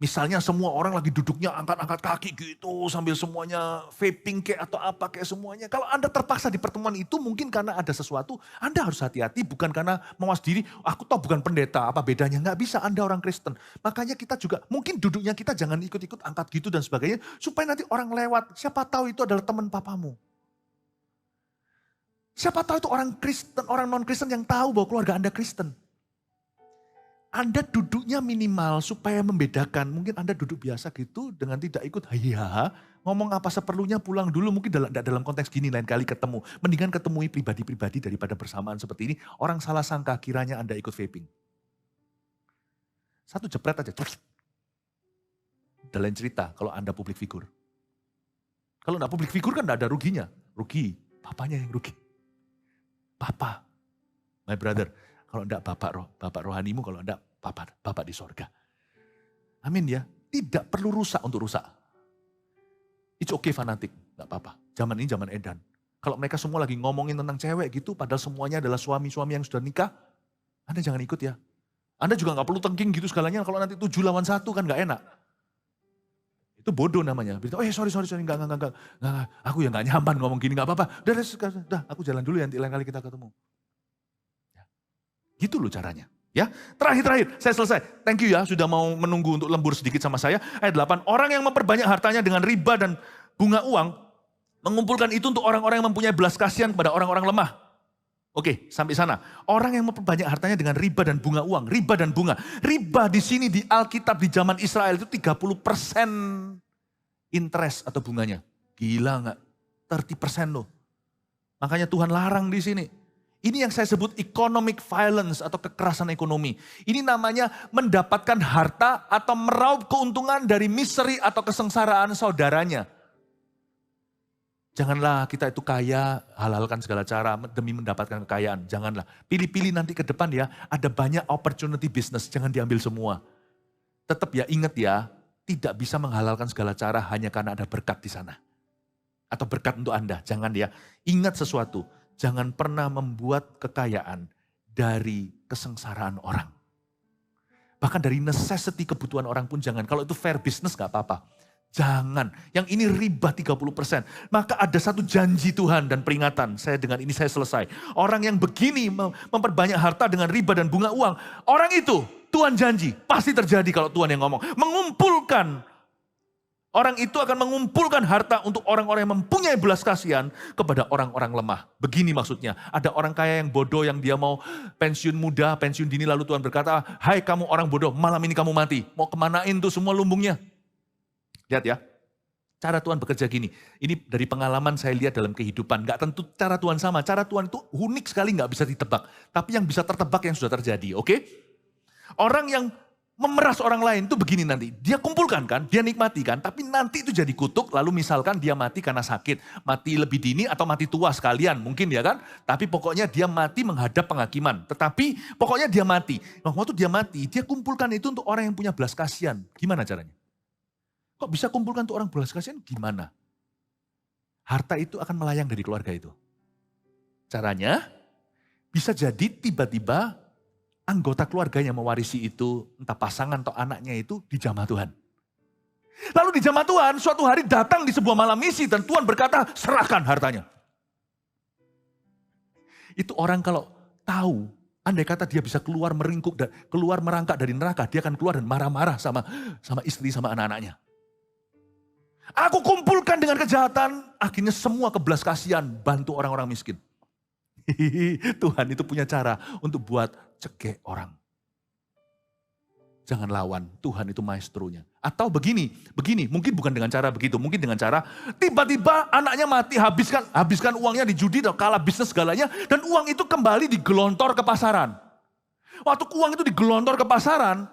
Misalnya semua orang lagi duduknya angkat-angkat kaki gitu sambil semuanya vaping kayak atau apa kayak semuanya. Kalau Anda terpaksa di pertemuan itu mungkin karena ada sesuatu, Anda harus hati-hati bukan karena mawas diri, aku tahu bukan pendeta, apa bedanya, nggak bisa Anda orang Kristen. Makanya kita juga mungkin duduknya kita jangan ikut-ikut angkat gitu dan sebagainya supaya nanti orang lewat, siapa tahu itu adalah teman papamu. Siapa tahu itu orang Kristen, orang non-Kristen yang tahu bahwa keluarga Anda Kristen. Anda duduknya minimal supaya membedakan. Mungkin Anda duduk biasa gitu dengan tidak ikut hahaha. Ngomong apa seperlunya pulang dulu. Mungkin dalam konteks gini lain kali ketemu. Mendingan ketemui pribadi-pribadi daripada bersamaan seperti ini. Orang salah sangka kiranya Anda ikut vaping. Satu jepret aja. Dan lain cerita kalau Anda public figure. Kalau enggak public figure kan enggak ada ruginya. Rugi, papanya yang rugi. Papa, my brother. Kalau enggak bapak rohanimu, kalau enggak bapak di sorga. Amin ya. Tidak perlu rusak untuk rusak. It's okay fanatik, enggak apa-apa. Zaman ini zaman edan. Kalau mereka semua lagi ngomongin tentang cewek gitu, padahal semuanya adalah suami-suami yang sudah nikah, Anda jangan ikut ya. Anda juga enggak perlu tengking gitu segalanya, kalau nanti 7 lawan 1 kan enggak enak. Itu bodoh namanya. Sorry, enggak. Aku ya enggak nyaman ngomong gini, enggak apa-apa. Udah, aku jalan dulu ya, nanti lain kali kita ketemu. Gitu loh caranya. Ya, terakhir, saya selesai. Thank you ya, sudah mau menunggu untuk lembur sedikit sama saya. Ayat 8, orang yang memperbanyak hartanya dengan riba dan bunga uang, mengumpulkan itu untuk orang-orang yang mempunyai belas kasihan kepada orang-orang lemah. Oke, sampai sana. Orang yang memperbanyak hartanya dengan riba dan bunga uang, riba dan bunga. Riba di sini di Alkitab di zaman Israel itu 30% interest atau bunganya. Gila nggak? 30% loh. Makanya Tuhan larang di sini. Ini yang saya sebut economic violence atau kekerasan ekonomi. Ini namanya mendapatkan harta atau meraup keuntungan dari misteri atau kesengsaraan saudaranya. Janganlah kita itu kaya, halalkan segala cara demi mendapatkan kekayaan. Janganlah. Pilih-pilih nanti ke depan ya, ada banyak opportunity business, jangan diambil semua. Tetap ya, ingat ya, tidak bisa menghalalkan segala cara hanya karena ada berkat di sana. Atau berkat untuk Anda, jangan ya. Ingat sesuatu. Jangan pernah membuat kekayaan dari kesengsaraan orang. Bahkan dari necessity kebutuhan orang pun jangan. Kalau itu fair business gak apa-apa. Jangan. Yang ini riba 30%. Maka ada satu janji Tuhan dan peringatan. Dengan ini saya selesai. Orang yang begini memperbanyak harta dengan riba dan bunga uang. Orang itu Tuhan janji. Pasti terjadi kalau Tuhan yang ngomong. Orang itu akan mengumpulkan harta untuk orang-orang yang mempunyai belas kasihan kepada orang-orang lemah. Begini maksudnya, ada orang kaya yang bodoh yang dia mau pensiun muda, pensiun dini lalu Tuhan berkata, hai kamu orang bodoh, malam ini kamu mati. Mau kemanain tuh semua lumbungnya? Lihat ya, cara Tuhan bekerja gini. Ini dari pengalaman saya lihat dalam kehidupan. Gak tentu cara Tuhan sama, cara Tuhan itu unik sekali gak bisa ditebak. Tapi yang bisa tertebak yang sudah terjadi, oke? Orang yang memeras orang lain itu begini nanti. Dia kumpulkan kan, dia nikmati kan. Tapi nanti itu jadi kutuk, lalu misalkan dia mati karena sakit. Mati lebih dini atau mati tua sekalian mungkin ya kan. Tapi pokoknya dia mati menghadap penghakiman. Tetapi pokoknya dia mati. Nah, waktu dia mati, dia kumpulkan itu untuk orang yang punya belas kasihan. Gimana caranya? Kok bisa kumpulkan untuk orang belas kasihan? Gimana? Harta itu akan melayang dari keluarga itu. Caranya, bisa jadi tiba-tiba anggota keluarganya mewarisi itu, entah pasangan atau anaknya itu dijamah Tuhan. Lalu dijamah Tuhan, suatu hari datang di sebuah malam misi dan Tuhan berkata, serahkan hartanya. Itu orang kalau tahu, andai kata dia bisa keluar merangkak dari neraka, dia akan keluar dan marah-marah sama istri, sama anak-anaknya. Aku kumpulkan dengan kejahatan, akhirnya semua kebelas kasihan bantu orang-orang miskin. Tuhan itu punya cara untuk buat cegek orang. Jangan lawan, Tuhan itu maestronya. Atau begini, mungkin bukan dengan cara begitu, mungkin dengan cara tiba-tiba anaknya mati, habiskan uangnya di judi, kalah bisnis segalanya, dan uang itu kembali digelontor ke pasaran. Waktu uang itu digelontor ke pasaran,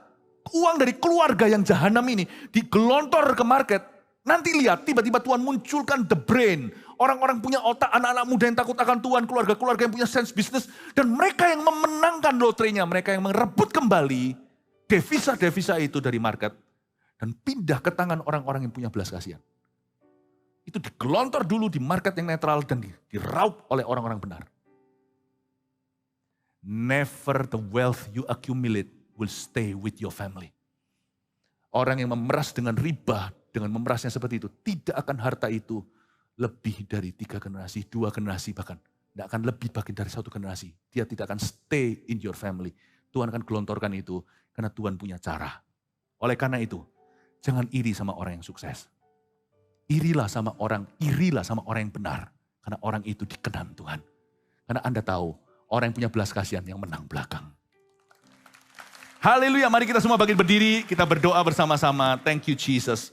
uang dari keluarga yang jahanam ini digelontor ke market. Nanti lihat, tiba-tiba Tuhan munculkan the brain. Orang-orang punya otak, anak-anak muda yang takut akan Tuhan, keluarga-keluarga yang punya sense bisnis. Dan mereka yang memenangkan lotrenya, mereka yang merebut kembali devisa-devisa itu dari market. Dan pindah ke tangan orang-orang yang punya belas kasihan. Itu digelontor dulu di market yang netral dan diraup oleh orang-orang benar. Never the wealth you accumulate will stay with your family. Orang yang memeras dengan riba, dengan memerasnya seperti itu, tidak akan harta itu lebih dari 3 generasi, 2 generasi bahkan. Tidak akan lebih bagian dari 1 generasi. Dia tidak akan stay in your family. Tuhan akan gelontorkan itu karena Tuhan punya cara. Oleh karena itu, jangan iri sama orang yang sukses. Irilah sama orang yang benar. Karena orang itu dikenan Tuhan. Karena Anda tahu, orang yang punya belas kasihan yang menang belakang. Haleluya, mari kita semua bangkit berdiri, kita berdoa bersama-sama. Thank you Jesus.